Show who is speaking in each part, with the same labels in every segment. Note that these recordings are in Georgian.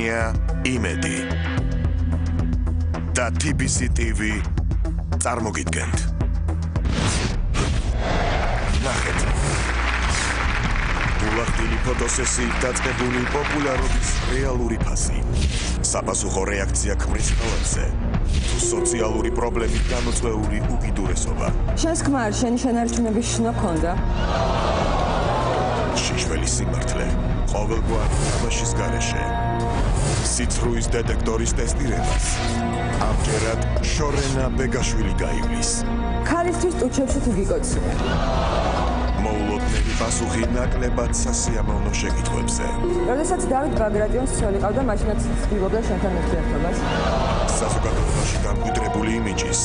Speaker 1: კომპანია იმედი და TBC TV წარმოგიდგენთ. ნახეთ. გულახდილი ფოტოსესიით დაწყებული პოპულარობის რეალური ფასი. საპასუხო რეაქცია ქმრის ხელებზე. თუ სოციალური პრობლემით გამოწვეული უკიდურესობა.
Speaker 2: შენს ქმარ შენი შენარჩუნების შნო ქონდა?
Speaker 1: შიშველი სიმართლე. ყოველგვარ თამაშის გარეშე. სიცრუის დეტექტორის ტესტირებას. ამჯერად შორენა ბეგაშვილი გაივლის.
Speaker 2: ქალისთვის ტუჩებში თუ გიკოცია.
Speaker 1: მოულოდნელი პასუხი ნაკლებად სასიამოვნო შეკითხვებზე.
Speaker 2: როდესაც დავით ბაგრატიონს ცოლი ყავდა, მაშინაც ცდილობდა შენთან ურთიერთობას.
Speaker 1: საზოგადოებაში დამკვიდრებული იმიჯის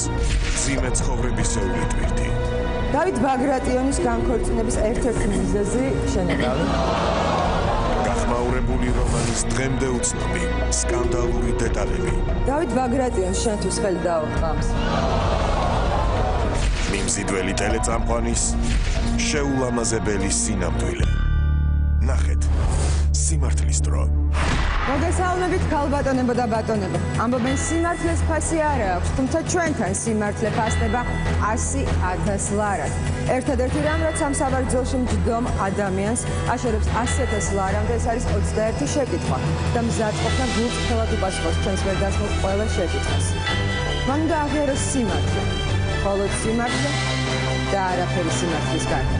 Speaker 1: მძიმე ცხოვრებისეული ტვირთი.
Speaker 2: დავით ბაგრატიონის განქორწინების ერთ-ერთი მიზეზი შენებავი.
Speaker 1: გახმაურებული რომანის დღემდე უცნობი სკანდალური დეტალები.
Speaker 2: დავით ბაგრატიონს შენთვის ხელი დაუყავს.
Speaker 1: მიმზიდველი ტელეწამყვანის შეულამაზებელი სინამდვილე. ნახეთ სიმართლის დრო.
Speaker 2: მოგესალმებით ქალბატონებო და ბატონებო. ამბობენ სიმართლეს ფასი არ აქვს, თუმცა ჩვენთან სიმართლე ფასდება 100,000 ლარად. ერთადერთი რამ, რაც ამ სავარძელში მჯდომ ადამიანს აშორებს 100,000 ლარამდე, ეს არის 21 შეკითხვა და მზად ყოფნა გულწრფელად უპასუხოს ჩვენს ვერ დასმულ ყველა შეკითხვას. მან უნდა აღიაროს სიმართლე, მხოლოდ სიმართლე და არაფერი სიმართლის გარდა.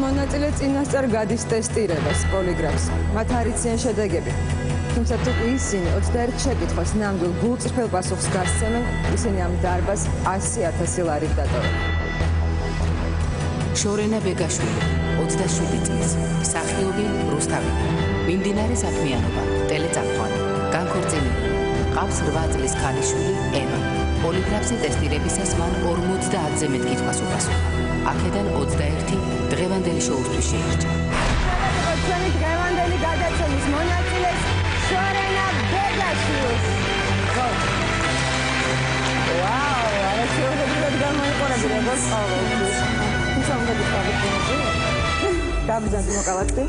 Speaker 2: მონაწილე წინასწარ გადის ტესტირებას, პოლიგრაფს. მათ არიციან შედეგები. თუმცა თუ ისინი 21 შეკითხვას ნამდვილ გულწრფელ პასუხს გასცემენ, ისინი ამ დარბაზს 100,000 ლარით დატოვებენ.
Speaker 3: შორენა ბეგაშვილი, 27 წლის, მსახიობი რუსთავი. მიმდინარე საქმიანობა, ტელეწამყვანი, განქორწინებული. ყავს 8 წლის ქალიშვილი ემა. პოლიგრაფზე ტესტირებისას მან 50-ზე მეტ კითხვას უპასუხა. აქედან 21 დღევანდელი შოუსთვის შეირჩა.
Speaker 2: ჩვენი დღევანდელი გადაცემის მონაწილეს შორენა ბეგაშვილს. ვაუ, არა შეუძლებლად გამოიყურები როგორც ყოველთვის. თუმცა უნდა გიყავით. გაბრძანდი მოკალათი.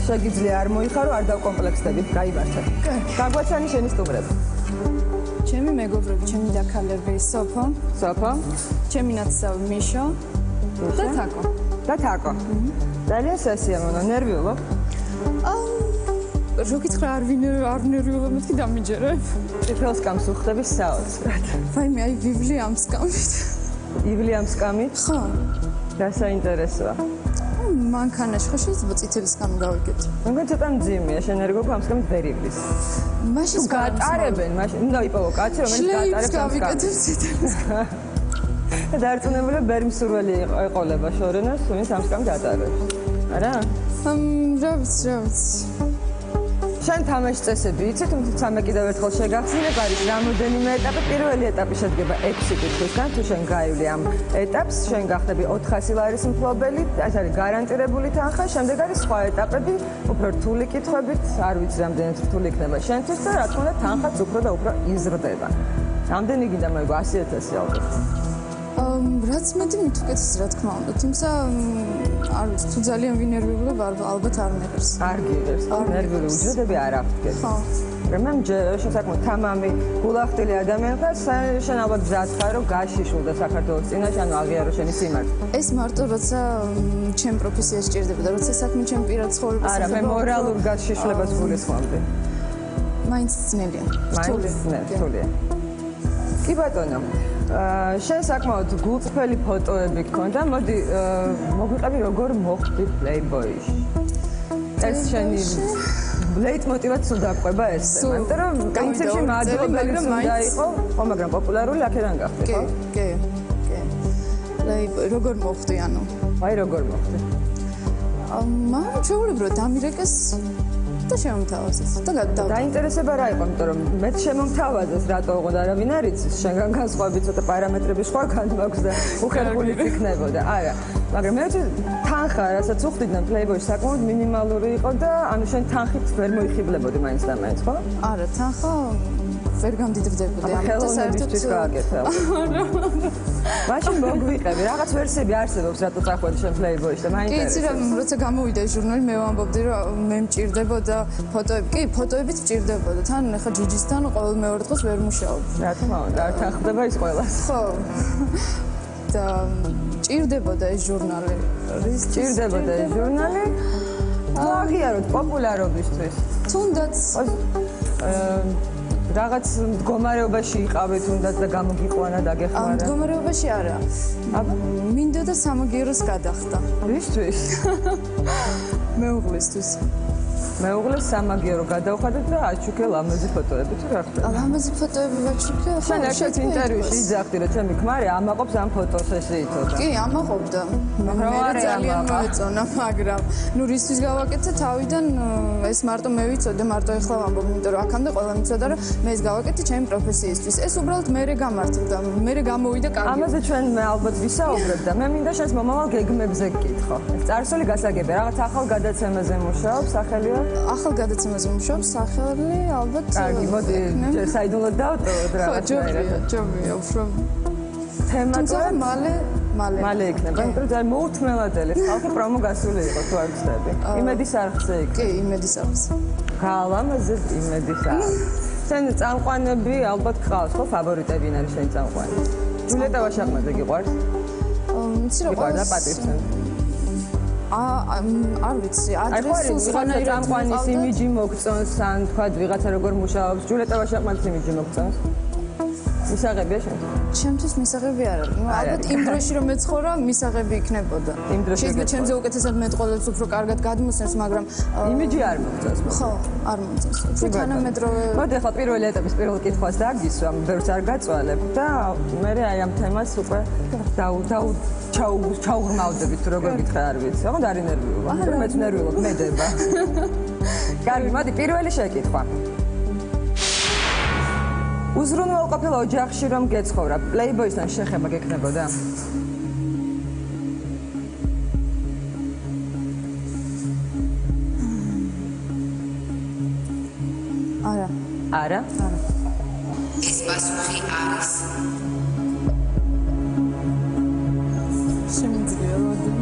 Speaker 2: შეგიძლია არ მოიხარო, არ დავკომპლექსდები, გაიმართე. გაგვაცანი შენი სტუმრები.
Speaker 4: ჩემი მეგობრები, ჩემი დაქალები, სოფო, ჩემი ნაცავი მიშო და თაკო.
Speaker 2: და თაკო. ძალიან სასიამოვნო, ნერვიულობ?
Speaker 4: როგორიც არ ნერვიულობ, მეთქი დამიჯერებ.
Speaker 2: წითელ სკამს უხდები საოცრად.
Speaker 4: ვაიმე, აი ვივლიამ სკამით.
Speaker 2: ივლიამ სკამით?
Speaker 4: ხო.
Speaker 2: რა საინტერესოა.
Speaker 4: მანქანაში ხო შეიძლება წითელი სკამი გავიგეთ.
Speaker 2: მეგონა ცოტა მძიმეა, შენ ერგო ამ სკამით ვერ ივლის.
Speaker 4: მაშინ
Speaker 2: გატარებენ, მაშინ უნდა იპოვო კაცი, რომელიც გატარებს ამ
Speaker 4: გავიკეთებ წითელი სკამი.
Speaker 2: დარწმუნებული ვერ მსურველი ეყოლება შორენას, ვინც ამ სკამით ატარებს. არა?
Speaker 4: რა ვიცი.
Speaker 2: შენ თამაშის წესები იცი, თუმცა მე კიდევ ერთხელ შეგახსენებ, არის რამოდენიმე ეტაპი. პირველი ეტაპი შედგება 6 კითხვისგან, თუ შენ გაივლი ამ ეტაპს, შენ გახდები 400 ლარის მფლობელი, ეს არის გარანტირებული თანხა. შემდეგ არის სხვა ეტაპები, უფრო რთული კითხვებით, არ ვიცი რამდენად რთული იქნება შენთვის და რა თქმა უნდა თანხაც უფრო და უფრო იზრდება. რამდენი გინდა მოიგო 100,000 ალბათ.
Speaker 4: რაც მეტი მით უკეთეს რა თქმა უნდა, თუმცა არ ვიცი, თუ ძალიან ვინერვიულობ, ალბათ არ მეგერს.
Speaker 2: არ გიგერს, ნერვიული უჯრედები არ აღდგეს.
Speaker 4: ხო.
Speaker 2: რამემ შესაძლოა თამამი გულახდილი ადამიანი ხარ, შენ ალბათ მზად ხარ, რომ გაშიშულდა საქართველოს წინაშე, ანუ აღიარო შენი სიმართლე.
Speaker 4: ეს მარტო როცა ჩემ პროფესიაში სჭირდებოდა, როცა საქმე ჩემ პირად ცხოვრებას
Speaker 2: არა, მე მორალურ გაშიშვლებას გულისხმობდი.
Speaker 4: მაინც ძნელია.
Speaker 2: რთულია. კი ბატონო. შენ საკმაოდ გულწრფელი ფოტოები გქონდა, მოდი მოგვიყევი როგორ მოხვდი პლეიბოიში. ეს შენი ლეიტმოტივად სულ დაყვება ეს თემა, იმიტომ რომ პრინციპში მადლობელი უნდა იყო, ხო, მაგრამ პოპულარული აქედან გახდა, ხო?
Speaker 4: კი. როგორ მოხვდი, ანუ?
Speaker 2: აი როგორ მოხვდი?
Speaker 4: მაგრამ ჩვეულებრივად დამირეკეს და შემომთავაზეს და გადავდა.
Speaker 2: დაინტერესება რა იყო, იმიტომ რომ მეც შემომთავაზეს, რატო ოღონდ არავინ არ იცის, შენგან განსხვავებით ცოტა პარამეტრები სხვა განმაქვს და უხერხული იქნებოდა. არა, მაგრამ მე თანხა, რასაც უხდიდნენ Playboy-ში საკმაოდ მინიმალური იყო და ანუ შენ თანხით ვერ მოიხიბლებოდი მაინც და მაინც, ხო?
Speaker 4: არა, თანხა ვერ გამდიდრდებოდი ამიტომ
Speaker 2: საერთოდ გააკეთა. მაშინ მოგვიყევი, რაღაც ვერსიები არსებობს, რატო წახვედი შენ Playboy-ში და მაინტერესებს.
Speaker 4: კი, იცი რა, როცა გამოვიდა ეს ჟურნალი, მე ვამბობდი, რომ მე მჭირდებოდა ფოტოები. კი, ფოტოებიც მჭირდებოდა. თან ახლა ჯიჯისთან ყოველ მეორე დღეს ვერ მუშაობ.
Speaker 2: რა თქმა უნდა, არ თანხდება ის ყველას.
Speaker 4: ხო. და მჭირდებოდა ეს ჟურნალი. რის
Speaker 2: მჭირდებოდა ეს ჟურნალი? აღიაროთ პოპულარობისთვის.
Speaker 4: თუნდაც
Speaker 2: რაღაც მდგომარეობაში იყავი თუნდაც და გამოგიყვანა დაგეხმარა.
Speaker 4: მდგომარეობაში არა. მინდა და სამაგიეროს გადახდა.
Speaker 2: ვისთვის?
Speaker 4: მეუღლისთვის.
Speaker 2: მეუღლეს სამაგიერო გადავხადეთ და აჩუქე ლამაზი ფოტოები თუ რა ხდება?
Speaker 4: ლამაზი ფოტოები ვაჩუქე.
Speaker 2: შენ ერთ ინტერვიუში იძახდი რომ ჩემი ქმარი ამაყობს ამ ფოტოსესიითო.
Speaker 4: კი, ამაყობდა. მე ძალიან მოეწონა, მაგრამ ნუ რისთვის გავაკეთე თავიდან ეს მარტო მე ვიცოდე, მარტო ეხლა ვამბობ, იმიტომ რომ აქამდე ყველა მიცოდა რომ მე ეს გავაკეთე ჩემი პროფესიისთვის. ეს უბრალოდ მე გამართლდა, მე გამოვიდა კარგი.
Speaker 2: ამაზე ჩვენ მე ალბათ ვისაუბრებ და მე მინდა შენს მომავალ გეგმებზე გკითხო. წარსული გასაგებია, რაღაც ახალ გადაცემაზე მუშაობ, სახელია?
Speaker 4: ახალ გადაცემაზე მუშაობ, სახელი ალბათ.
Speaker 2: კარგი, მოდი, საიდუმლოდ დავტოვოთ რაღაც.
Speaker 4: ჯობია, უფრო
Speaker 2: თემატურად
Speaker 4: მალე
Speaker 2: იქნება, იმიტომ რომ ძალიან მოუთმელადელი ხალხი პრომო გასული იყო თუ არ ვცდები. იმედის არხზე იქ.
Speaker 4: კი, იმედის არხზე.
Speaker 2: გალამაზე იმედის არხზე. შენ წამყვანები ალბათ გყავს ხო? ფავორიტები ვინ არის შენი წამყვანი? ჯულიეტა ვაშაყმაძე გიყვარს?
Speaker 4: იცი რა
Speaker 2: გიყვარდა პატივცემ.
Speaker 4: არ ვიცი, ადრესულ
Speaker 2: სხვანაირად წამყვანის იმიჯი მოგწონს, ან თქვა ვიღაცა როგორ მუშაობს, ჯულიეტა ვაშაყმაძის იმიჯი მოგწონს. მისაღებია შენ?
Speaker 4: ჩემთვის მისაღები არ არის. ალბათ იმ დროში რომ მეცხოვრა, მისაღები იქნებოდა. შეიძლება ჩემზე უკეთესად მეტყოლებს უფრო კარგად გადმოსცემს, მაგრამ
Speaker 2: იმიჯი არ მოგწონს.
Speaker 4: ხო, არ მომწონს. უფრო თანამედროვე.
Speaker 2: მოდი ახლა პირველი ეტაპის პირველ კითხვას დაგისვამ, ბევრს არ გაწვალებ და მე აი ამ თემას უკვე ჩაუღრმავდებით თუ როგორ გითხრა არ ვიცი. ოღონდ არ ინერვიულობ. მეც ნერვიულობ, მედება. კარგი, მოდი პირველი შეკითხვა. უზრუნველყოფილ ოჯახში რომ გეცხოვრა, Playboy-სთან შეხება გექნებოდა?
Speaker 4: არა.
Speaker 2: არა?
Speaker 4: არა.
Speaker 3: ეს პასუხი არის
Speaker 4: შემიძლია ვადები.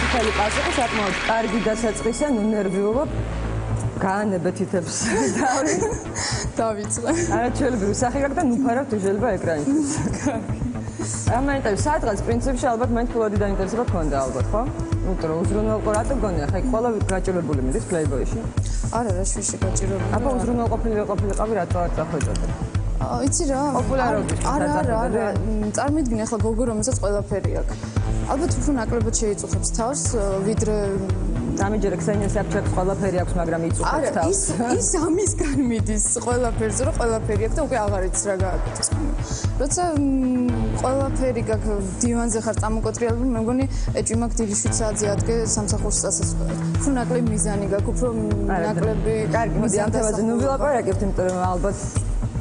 Speaker 2: ხელი პასუხი საკმაოდ კარგი დასაწყისია, ნუ ნერვიულობ. გაანებეთ ითებს დავი.
Speaker 4: დავიწყე.
Speaker 2: არა შეიძლება სახი გაქვს და ნუ ფარავთ შეიძლება ეკრანისთვის. ამაინტერესებს სადღაც პრინციპში ალბათ მაინც ფულადი დაინტერესება გქონდა ალბათ, ხო? იმიტომ რომ უზრუნველყო რატო გონია, ხა იქ ყველა გაჭირებული მიდის Playboy-ში.
Speaker 4: არა, რა შვიში გაჭირებული.
Speaker 2: აბა უზრუნველყოფილიყავი რატო არ წახვეწოდე?
Speaker 4: იცი რა?
Speaker 2: პოპულარობის
Speaker 4: არა. წარმოიდგინე ახლა გოგო რომელსაც ყველაფერი აქვს. ალბათ უფრო ნაკლებად შეიწუხებს თავს, ვიდრე
Speaker 2: ამიჯერე ქსენია საფჩაკს ყველაფერი აქვს, მაგრამ იწუხებს თავს.
Speaker 4: ის ამისგან მიდის ყველაფერზე, რომ ყველაფერი აქვს და უკვე აღარ იცის რა გააკეთოს. როცა ყველაფერი გაქვს, დივანზე ხარ წამოკოტრიალებული, მე მგონი ეჭვი მაქვს დილის 7 საათზე ადგე სამსახურში წასასვლელად. უფრო ნაკლები მიზანი გაქვს, უფრო ნაკლები.
Speaker 2: კარგი, მოდი ამ თემაზე ნუ ვილაპარაკებთ, იმიტომ რომ ალბათ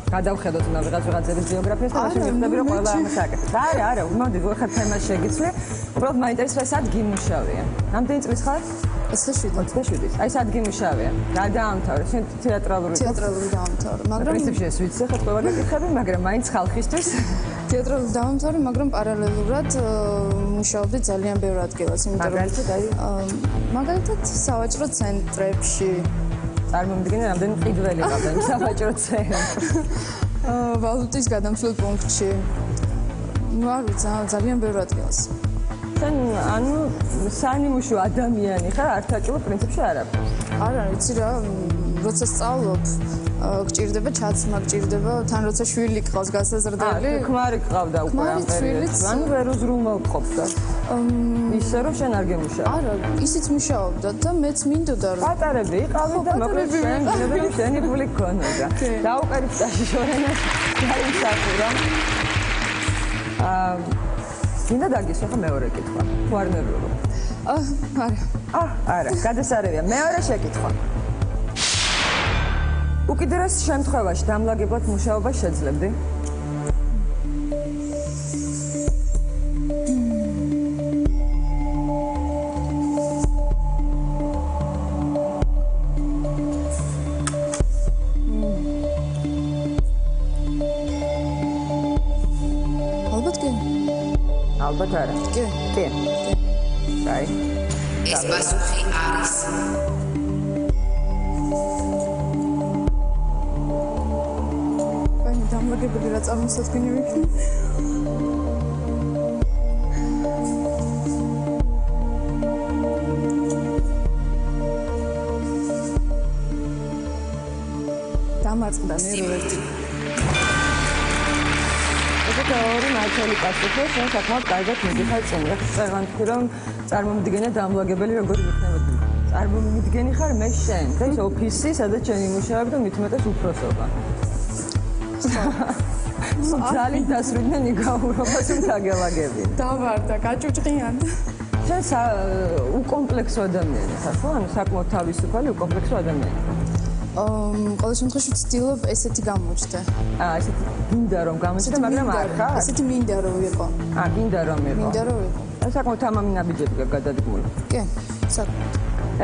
Speaker 2: გადავხედოთ უნდა ვიღაცების ბიოგრაფიას და მაშინ ვიხდები რომ ყველა ამას აკეთებს. არა, მოდი ვეხარ თემას შეგიცვლი. უბრალოდ მაინტერესებს სად გიმუშავია. რამდენი წლის ხარ? 27. აი სად გიმუშავია? რა დაამთავრე? შენ თეატრალური
Speaker 4: დაამთავრე, მაგრამ
Speaker 2: პრინციპში ეს ვიცი, ხა ყველა გეკითხები, მაგრამ მაინც ხალხისთვის
Speaker 4: თეატრალური დაამთავრე, მაგრამ პარალელურად მუშაობდი ძალიან ბევრ ადგილას, იმიტომ რომ მაგალითად სავაჭრო ცენტრებში
Speaker 2: წარმომიდგენია რამდენი ყიდველი ყავდა იმ სავაჭრო ცენტრში.
Speaker 4: ვალუტის გადამცველ პუნქტში. ნუ არ ვიცი, ძალიან ბევრ ადგილას.
Speaker 2: შენ ანუ სანიმუშო ადამიანი ხარ, ართაჭურო პრინციპში არაფერს.
Speaker 4: არა, იცი რა, როცა სწავლობ, გჭირდება ჩაცმა, გჭირდება თან როცა შვილი გყავს გასაზრდელი.
Speaker 2: ქმარი გყავდა უკვე ამ პერიოდში. ანუ ვერ უზრუნველყოფდა. ისე რომ შენ არ გემუშავე.
Speaker 4: არა, ისიც მუშაობდა და მეც მინდოდა რომ
Speaker 2: პატარები იყავი და მოკლედ შენ გინდა რომ შენი გული გქონოდა. დაუკარიფტაში შორენას დაიმსახურა. გინდა დაგისვა ხა მეორე კითხვა. თუ არ მეგობრობ.
Speaker 4: არა.
Speaker 2: არა, გადასარევია. მეორე შეკითხვა. უკიდურეს შემთხვევაში დამლაგებლად მუშაობა შეძლებდი?
Speaker 4: ალბათ კი.
Speaker 2: ალბათ არა.
Speaker 4: კი.
Speaker 2: კი. აი.
Speaker 3: ეს პასუხი არის
Speaker 4: დამლაგებელი რა წარმოსადგენი ვიქნა. დამარცხდა ნერვები.
Speaker 2: ეს ორი მართალი პასუხი, შენ საკმაოდ კარგად მიდიხარ წინ. ეხლა თქვი რომ წარმომდგენია დამლაგებელი როგორ იქნებოდი. წარმომდგენი ხარ მე შენ და ეს ოფისი, სადაც შენ იმუშავებ და მით უმეტეს უფროსობა. ძალიან დასრულდნენ იგაურობას თაგელაგები.
Speaker 4: დავარდა, გაჭუჭყიან.
Speaker 2: შენ უკომპლექსო ადამიანი ხარ, ხო? ანუ საკმაოდ თავისუფალი უკომპლექსო ადამიანი.
Speaker 4: ყოველ შემთხვევაში ვცდილობ ესეთი გამოჩნდე.
Speaker 2: ესეთი გინდა რომ გამოჩნდე, მაგრამ არ ხარ?
Speaker 4: ესეთი მინდა რომ ვიყო.
Speaker 2: გინდა რომ იყო.
Speaker 4: მინდა რომ ვიყო.
Speaker 2: საკმაოდ თამამი ნაბიჯები გადადგმული.
Speaker 4: კი, საკმაოდ.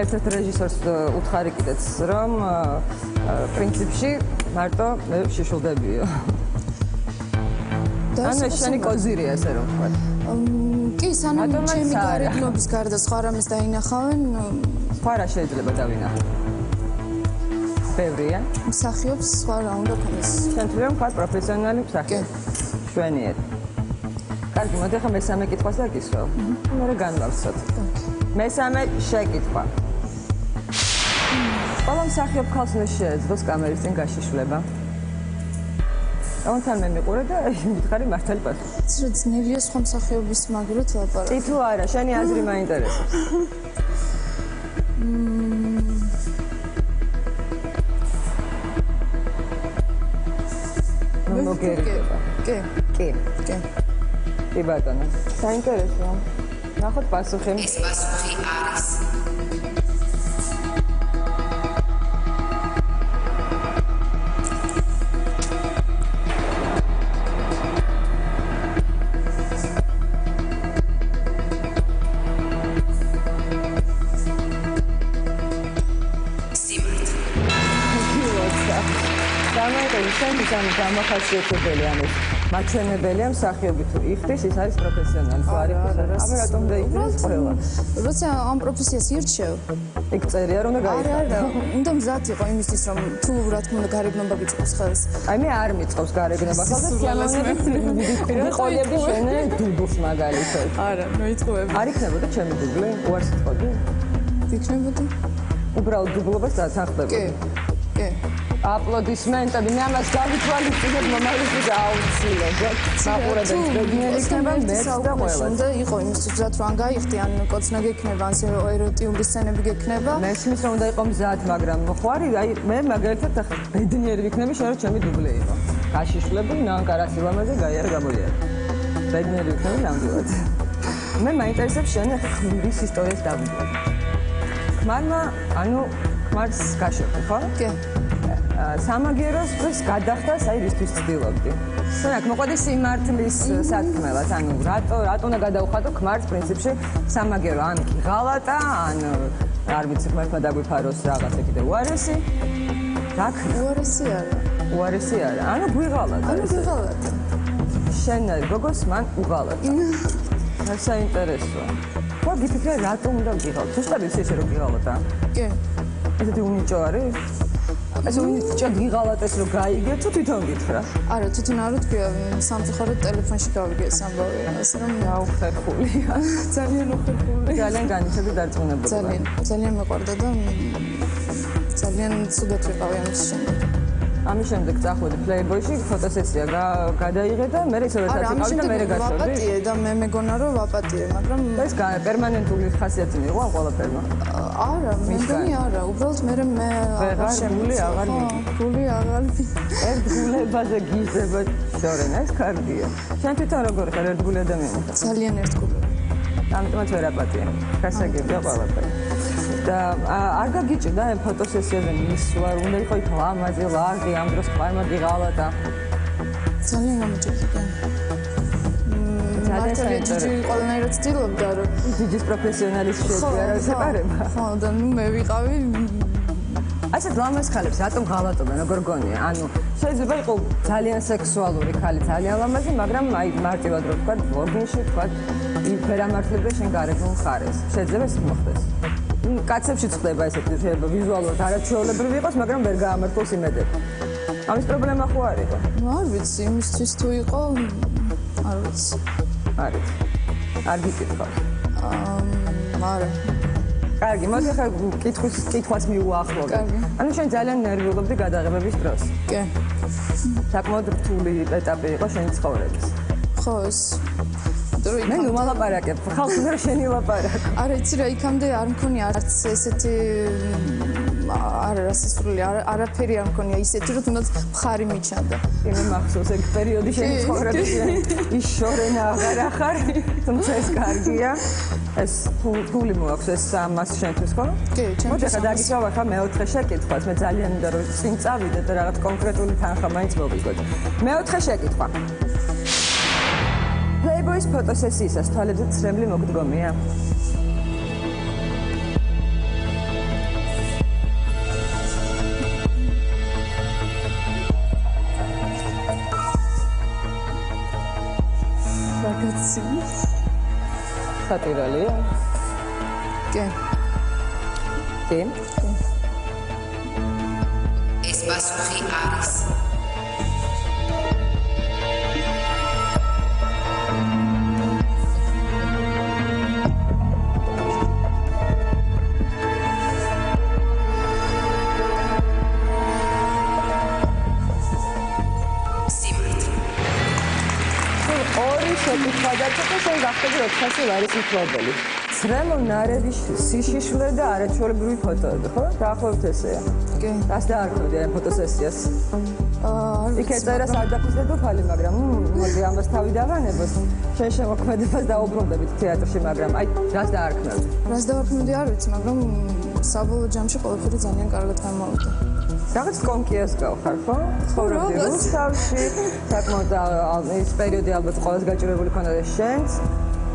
Speaker 2: ერთ-ერთ რეჟისორს უთხარი კიდეც რომ პრინციპში მარტო მე შეშულდებიო. ანუ შენი კოზირია ესე რომ ვთქვა.
Speaker 4: კი, სანამ ჩემი გარეგნობის გარდა სხვა რამეს დაინახავენ,
Speaker 2: სხვა რა შეიძლება დავინახო? ბევრია.
Speaker 4: მსახიობს სხვა რა უნდა ქონდეს.
Speaker 2: შენ თუ რომ ხარ პროფესიონალი მსახიობი. შვენიერ. კარგი, მოდი ახლა მესამე კითხვას დაგისვევ. მერე განვავსოთ. მესამე შეკითხვა. ყველა მსახიობ ქალს შეეძლოს კამერის წინ გაშიშვლება. ამიტომ მე მიყურე და მითხარი მართალი პასუხი.
Speaker 4: ცოტა ძნელია სხვა მსახიობის მაგრად ლაპარაკი.
Speaker 2: თუ არა, შენი აზრი მაინტერესებს. მოგერდება.
Speaker 4: კი.
Speaker 2: კი.
Speaker 4: კი.
Speaker 2: კი ბატონო. საინტერესოა. ნახოთ პასუხი.
Speaker 3: ეს პასუხი არის
Speaker 2: დამახასიათებელი ამის მაჩვენებელია მსახიობი თუ იხდის ის არის პროფესიონალი თუ არ იხდის აბა რატომ დაიქცეს ყველა
Speaker 4: როცა ამ პროფესიას ირჩევ
Speaker 2: იქ წერია რომ უნდა გაიხადო
Speaker 4: არა უნდა მზად იყო იმისთვის რომ თუ რა თქმა უნდა გარეგნობა გიწყობს ხელს
Speaker 2: აი მე არ მიწყობს გარეგნობა ხელს და სიამოვნებით ვიყოლები შენ დუბლს მაგალითად
Speaker 4: არა მოიწყვები
Speaker 2: არ იქნებოდა ჩემი დუბლი უარს ვიტყოდი
Speaker 4: იქნებოდა
Speaker 2: უბრალოდ დუბლობას დათანხმდებოდი
Speaker 4: კი
Speaker 2: აპლოდისმენტები მე ამას გავითვალისწინებ მომავალში აუცილებლად მაყურებელი ბედნიერი იქნება მეც და ყველა
Speaker 4: უნდა იყო იმისთვის მზად რომ არ გაიხდი ან კოცნა გექნება ან ეროტიული სცენები გექნება
Speaker 2: მესმის რომ უნდა იყო მზად მაგრამ ხوارი აი მე მაგალითად ახლა ბედნიერი ვიქნები შენ რომ ჩემი დუბლი იყო გაშიშვლები ნანკარას ილამაზე გაიარა გამოიარა ბედნიერი ვიქნები ნამდვილად მე მაინტერესებს შენი ხმრის ისტორიას დავიწყო ხმარმა ანუ ხმარს გაშორდა ხო
Speaker 4: კი
Speaker 2: სამაგიეროს დღეს გადახდას აი ისთვის ცდილობდი. შენ აქ მოყვედი სიმართლის სათქმელად, ანუ რატო უნდა გადავხადო ქმარს პრინციპში სამაგიერო, ან კი ღალატა, ან არ ვიცი ხმარმა დაგვიფაროს რაღაცა კიდე უარესი. დაკ
Speaker 4: უარესი არა.
Speaker 2: უარესი არა. ანუ გვიღალატა.
Speaker 4: ანუ გვიღალატა.
Speaker 2: შენ როგორც მან უღალატა. რა საინტერესოა. ხო გიფიქრე რატომ უნდა ვიღალატო? ზუსტად ისე რომ ვიღალატა.
Speaker 4: კი.
Speaker 2: ესეთი უნიჭო არის? ეს უნიჭო გიღალატეს რომ გაიგე თუ თვითონ გითხრა?
Speaker 4: არა, თვითონ არ ვთქვია, სამწუხაროდ ტელეფონში გავიგე ეს ამბავი, ასე რომ
Speaker 2: აუხერხულია.
Speaker 4: ძალიან უხერხული.
Speaker 2: ძალიან განიცადა დარწმუნებული.
Speaker 4: ძალიან მეყვარდა და ძალიან ცუდად ვიყავი ამის შემდეგ.
Speaker 2: ამის შემდეგ წახვედი Playboy-ში, ფოტოსესია გადაიღე და მე ისევ ერთად იყავი და მე გაშორდი.
Speaker 4: ვაპატიე და მე მეგონა რომ ვაპატიე, მაგრამ
Speaker 2: ეს პერმანენტული ხასიათი მიიღო ამ ყველაფერმა.
Speaker 4: არა, მე მგონი არა, უბრალოდ მე
Speaker 2: აღარ შემული აღარ მიიღე.
Speaker 4: გული აღარ
Speaker 2: ერთგულებაზე გიზდება შორენა, ეს კარგია. შენ თვითონ როგორ ხარ ერთგული ადამიანი?
Speaker 4: ძალიან ერთგულები.
Speaker 2: ამიტომაც ვერ აპატიე. გასაგებია ყველაფერი. და არ გაგიჭირდა ამ ფოტოსესიაზე მისვლა, უნდა იყო იქ ლამაზი, ლარგი, ამ დროს კლიმატი ღალა და
Speaker 4: ძალიან გამიჭირდა. მართალია ჯიჯი ყველანაირად ცდილობდა რომ
Speaker 2: ჯიჯის პროფესიონალისტი შეგვიძლია რა შეყარება.
Speaker 4: ხო და ნუ მე ვიყავი
Speaker 2: ასეთ ლამაზ ხალებს რატომ ღალატობენ როგორ გონია? ანუ შეიძლება იყო ძალიან სექსუალური ხალი, ძალიან ლამაზი, მაგრამ აი მარტივად რო ვთქვა, ვორგინში ვთქვა, ვერამართლებდა შენ გარეგნულ ხარეს. შეიძლება ეს მოხდეს. კაცებში ხდება ესეთი შეიძლება ვიზუალურად არაჩვეულებრივი იყოს, მაგრამ ვერ გაამართლოს იმედები. ამის პრობლემა ხო არ იყო?
Speaker 4: არ ვიცი, იმისთვის თუ იყო, არ ვიცი.
Speaker 2: არის. არ გიკითხავს.
Speaker 4: არა.
Speaker 2: კარგი, მოდი ახლა კითხვას მიუახლოვე. ანუ შენ ძალიან ნერვიულობდი გადაღებების დროს.
Speaker 4: კი.
Speaker 2: საკმაოდ რთული ეტაპი იყო შენი ცხოვრების.
Speaker 4: ხო, ეს
Speaker 2: მე ნუ მალაპარაკებ, ხალხი ვერ შენი ლაპარაკ.
Speaker 4: არა, იცი რა, იქამდე არ მქონია არც ესეთი არა რასასრული არაფერი არ მქონია ისეთი რომ თუნდაც მხარი მიჩანდა.
Speaker 2: მე მახსოვს ეგ პერიოდი შენი ცხოვრებაში ის შორენა აღარ ახარ, თუმცა ეს კარგია. ეს ფული მოაქვს ეს ამას შენთვის ხო?
Speaker 4: კი, ჩემთვის.
Speaker 2: მოდი ახლა დაგისვავ ახლა მეოთხე შეკითხვას, მე ძალიან მინდა რომ წინ წავიდე და რაღაც კონკრეტული თანხა მაინც მოვიგოთ. მეოთხე შეკითხვა. Playboy-ის ფოტოსესიისას თვალებზე ცრემლი მოგდგომია?
Speaker 4: რაგაცი.
Speaker 2: სატირალია?
Speaker 4: კი.
Speaker 2: კი?
Speaker 3: ეს პასუხი არის.
Speaker 2: შენ გახდები 400 ლარის მფლობელი. ცრემლ ნარედის სიშიშვლე და არაჩვეულებრივი ფოტოები, ხო? დაახლოებით ესეა.
Speaker 4: კი.
Speaker 2: რას დაარქვევდი ამ ფოტოსესიას? იქ ეწერა სარდაფის დედოფალი, მაგრამ მოდი ამას თავი დავანებოთ. შენ შემოქმედებას დაუბრუნდებით თეატრში, მაგრამ აი რას დაარქმევდი?
Speaker 4: რას დავარქმევდი არ ვიცი, მაგრამ საბოლოო ჯამში ყველაფერი ძალიან კარგად გამოვიდა.
Speaker 2: რაღაც კონკიას გავხარ, ხო? ცხოვრობდი რუსთავში, საკმაოდ ის პერიოდი ალბათ ყოველს გაჭირებული ქონდა და შენც,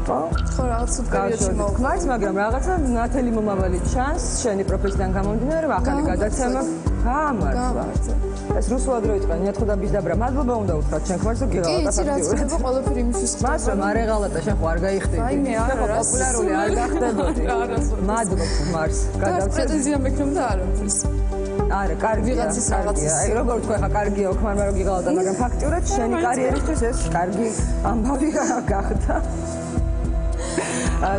Speaker 2: ხო?
Speaker 4: ხო, რაღაც სულ პერიოდში მოვხმართ,
Speaker 2: მაგრამ რაღაცა ნათელი მომავალი ჩანს, შენი პროფესიიდან გამომდინარე, ახალი გადაცემა გამარჯვა. ეს რუსულად რო იწყება, ნიათხუდაბის დაბრა, მადლობა უნდა უთხრათ შენ ხმარს და გიღალატა
Speaker 4: ფაქტიურად. კი, იცი რა ხდება ყველაფერი იმისთვის.
Speaker 2: მას რომ არ ეღალატა, შენ ხო არ გაიხდიდი?
Speaker 4: აი მე არა,
Speaker 2: პოპულარული არ გახდებოდი. მადლობა ხმარს.
Speaker 4: გადავწყვეტ პრეტენზია მექნებდა არაფერს.
Speaker 2: არა, კარგია.
Speaker 4: ვიღაცის რაღაცის.
Speaker 2: აი, როგორ თქვა, ხა კარგია, ოქმარმა რო გიღალატა, მაგრამ ფაქტიურად შენი კარიერისთვის ეს კარგი ამბავი გახდა.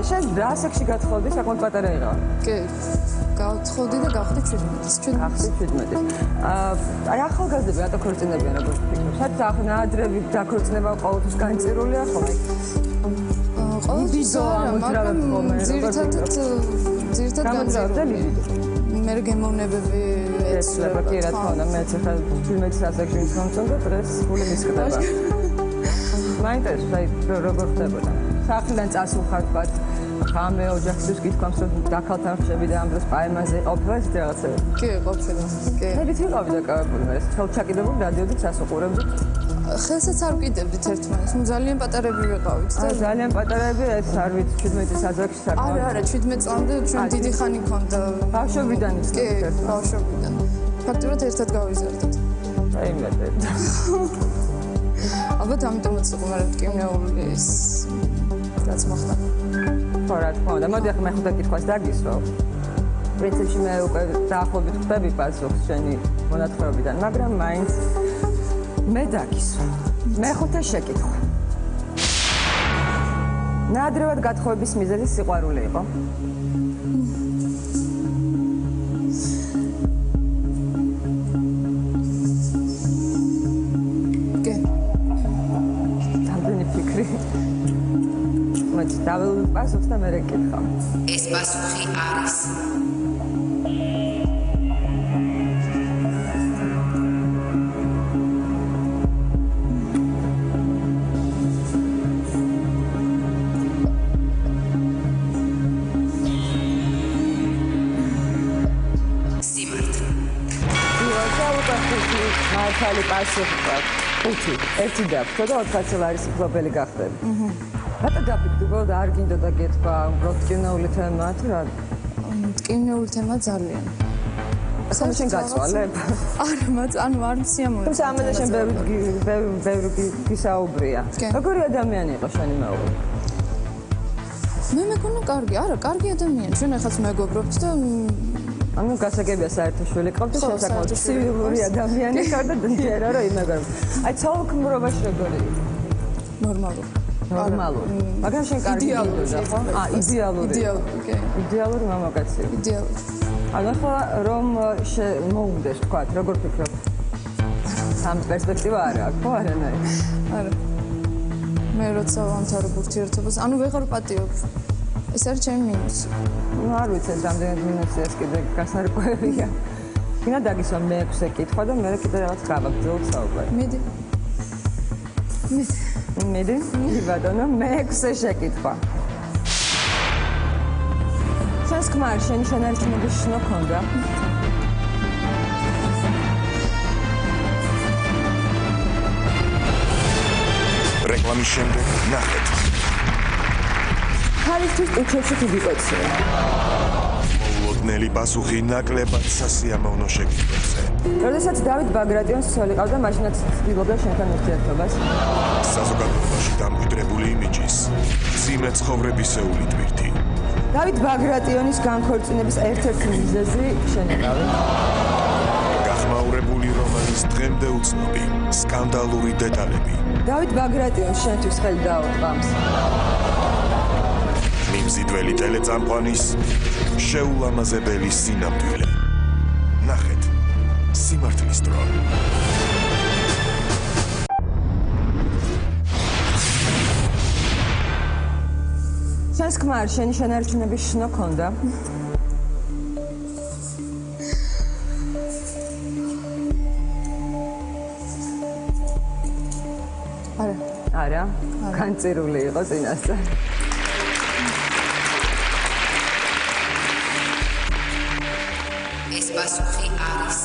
Speaker 2: შენ რა სექსში გათხოვდი, საკმაოდ პატარა იყავი?
Speaker 4: კი. გავთხოვდი და გავხდი 17-ის.
Speaker 2: გავხდი 17-ის. აი, ახალგაზრდები რატო ქორწინებიან, როგორც ვფიქრობ? საერთოდ ახალგაზრდები დაქორწინება ყოველთვის განწირულია ხოლმე?
Speaker 4: ყოველთვის არა, მაგრამ ძირითადად
Speaker 2: განზრდელი.
Speaker 4: მე გემოვნებები
Speaker 2: ეცლება კი რა თქმა უნდა, მეც ახლა 17-ის ასაკში ვიმწონდა და დღეს გული მისკდება. მაინტერესებს აი როგორ ხდებოდა? სახლიდან წასულხარ თქვა ხამე ოჯახისთვის გითქვამს რომ დაქალთან ხშები და ამ დროს პაემაზე ყოფილა ეს რაღაცები.
Speaker 4: კი, ყოფილა. კი.
Speaker 2: მე ვიყავი დაკავებული მე ხელჩაკიდებული რადიოდით სასუყურებდით.
Speaker 4: ხელსაც არ ვკიდებდით ერთმანეთს. ნუ ძალიან პატარები ვიყავით და
Speaker 2: ძალიან პატარები ეს არ ვიცი 17-ის ასაკში საკმაოდ.
Speaker 4: არა, 17 წლამდე ჩვენ დიდი ხანი ქონდა.
Speaker 2: ბავშვობიდან ის.
Speaker 4: კი, ბავშვობიდან. ფაქტობრივად ერთად გავიზარდით.
Speaker 2: აი მე.
Speaker 4: ალბათ ამიტომაც იყო მაგრამ მტკივნეული ის რაც მოხდა.
Speaker 2: ხო, რა თქმა უნდა. მოდი ახლა მე ხუთა კითხვას დაგისვავ. პრინციპში მე უკვე დაახლოებით ხვდები პასუხს შენი მონათხრობიდან, მაგრამ მაინც მე დაგისვავ. მეხუთე შეკითხვა. ნაადრევად გათხოვების მიზეზი სიყვარული იყო? აველოდებ პასუხს და მე გეკითხავ.
Speaker 3: ეს პასუხი არის
Speaker 2: მართალი პასუხი გვაქვს. 5, 1 დაგვთო და 400 ლარის მფლობელი გახდები. რატო დაფიქრდი, უბრალოდ არ გინდოდა გეთქვა, უბრალოდ ტკივნეული თემა თუ რა?
Speaker 4: ტკივნეული თემა ძალიან.
Speaker 2: ახლა შენ გაწვალებ?
Speaker 4: არა, ანუ არ სიამოვნებაა.
Speaker 2: თუმცა ამაზე შენ ბევრი გისაუბრია. როგორი ადამიანი იყო შენი მეუღლე?
Speaker 4: მე მეგონა კარგი, არა, კარგი ადამიანი. ჩვენ ახაც მეგობრობთ და
Speaker 2: ანუ გასაგებია საერთოშვილი ყავთ და შესაძლოა ცივილური ადამიანი ხარ და დიერა რომ იმაგარ. აი ცოლქმრობაში როგორი?
Speaker 4: ნორმალური.
Speaker 2: ნორმალური. მაგრამ შენ კარგი იდეალურია, ხო? იდეალური. იდეალური მამაკაცი.
Speaker 4: იდეალური.
Speaker 2: ანუ ახლა რომ მოუნდეს თქვა, როგორ ფიქრობ? ამ პერსპექტივა არა აქვს, ხო არანაირი?
Speaker 4: არა. მე როცა ვამთავრებ ურთიერთობას, ანუ ვეღარ ვპატიობ. ეს არის ჩემი მინუსი.
Speaker 2: ну არ ვიცი რამდენად მინუსიას კიდე გასარკვევია. კიდე დაგისვა მე-6 კითხვა და მე კიდე რაღაც გავაგრძელებ საუბარი. მიდი ბატონო მე-6 შეკითხვა. შენს ქმარ შენი შენარჩუნების შნო ქონდა?
Speaker 1: რეკლამის შემდეგ ნახეთ.
Speaker 2: ქალისთვის უჩებში თუ გიკოცია?
Speaker 1: მოულოდნელი პასუხი ნაკლებად სასიამოვნო შეკითხვებზე.
Speaker 2: როდესაც დავით ბაგრატიონს ცოლი ყავდა, მაშინაც ცდილობდა შენთან ურთიერთობას.
Speaker 1: საზოგადოებაში დამკვიდრებული იმიჯის მძიმე ცხოვრებისეული ტვირთი.
Speaker 2: დავით ბაგრატიონის განქორწინების ერთ-ერთი მიზეზი შენიყავი.
Speaker 1: გახმაურებული რომანის დღემდე უცნობი სკანდალური დეტალები.
Speaker 2: დავით ბაგრატიონს შენთვის ხელი დაუწყამს.
Speaker 1: მიმზიდველი ტელეწამყვანის შეულამაზებელი სინამდვილე. ნახეთ სიმართლის დრო.
Speaker 2: შენს ქმარ შენი შენარჩუნების შნო ქონდა? არა. განწირული იყო წინასწარ.
Speaker 3: ეს პასუხი არის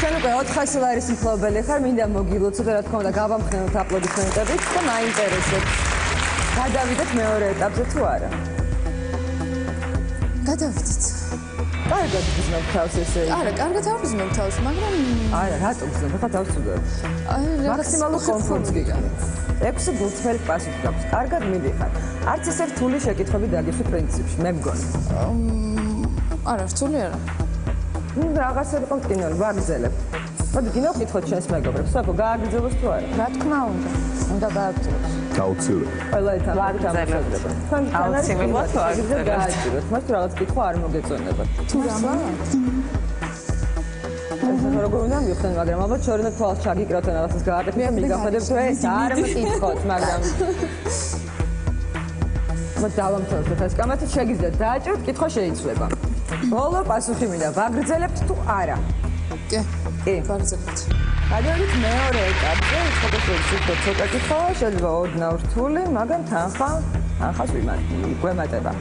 Speaker 2: შენ უკვე 400 ლარის მფლობელი ხარ, მინდა მოგილოცო და რა თქმა უნდა გავამხნევოთ აპლოდისმენტებით და მაინტერესებს. გადავიდეთ მეორე ეტაპზე თუ არა?
Speaker 4: გადავიდეთ.
Speaker 2: კარგად გიზნობ თავს ესე.
Speaker 4: არა, კარგად ავიზნობ თავს, მაგრამ
Speaker 2: არა, რატო გზნობ? ხა თავს ვუძებ. მაქსიმალურ კომფორტს გიგანებ. 6 გულწრფელი პასუხი გაქვს. კარგად მიდიხარ. არც ესე რთული შეკითხვები დაგიშვი პრინციპში, მე მგონი.
Speaker 4: არა, რთული არა.
Speaker 2: რაღაცა იყო მტკინული, ვაგრძელებ. მოდი გინავკითხოთ ჩვენს მეგობრებს, საფო გააგრძელოს თუ არა?
Speaker 4: რა თქმა უნდა. უნდა გააგრძელოს.
Speaker 1: გაუცილებლად.
Speaker 2: ყველა ერთად
Speaker 3: აუცილებლად
Speaker 2: გააგრძელოთ. მას რაღაც კითხვა არ მოგეწონება.
Speaker 4: თუ რამა?
Speaker 2: როგორ უნდა მივხვდენ, მაგრამ ალბათ შორნე თვალს ჩაგიკრავთ და რაღაცას გააკეთებთ და მიგახვედებთ, თუ ეს არ მკითხოთ, მაგრამ დავამთავროთ ეს კამათით შეგიძლიათ დააჭიროთ, კითხვა შეიცვლება. ბოლო პასუხი მინდა, ვაგრძელებთ თუ არა?
Speaker 4: კი, ვაგრძელებთ.
Speaker 2: გადავიდეთ მეორე ეტაპზე, ცოტა კითხვა, შეიძლება ოდნავ რთული, მაგრამ თანხას გვემატება.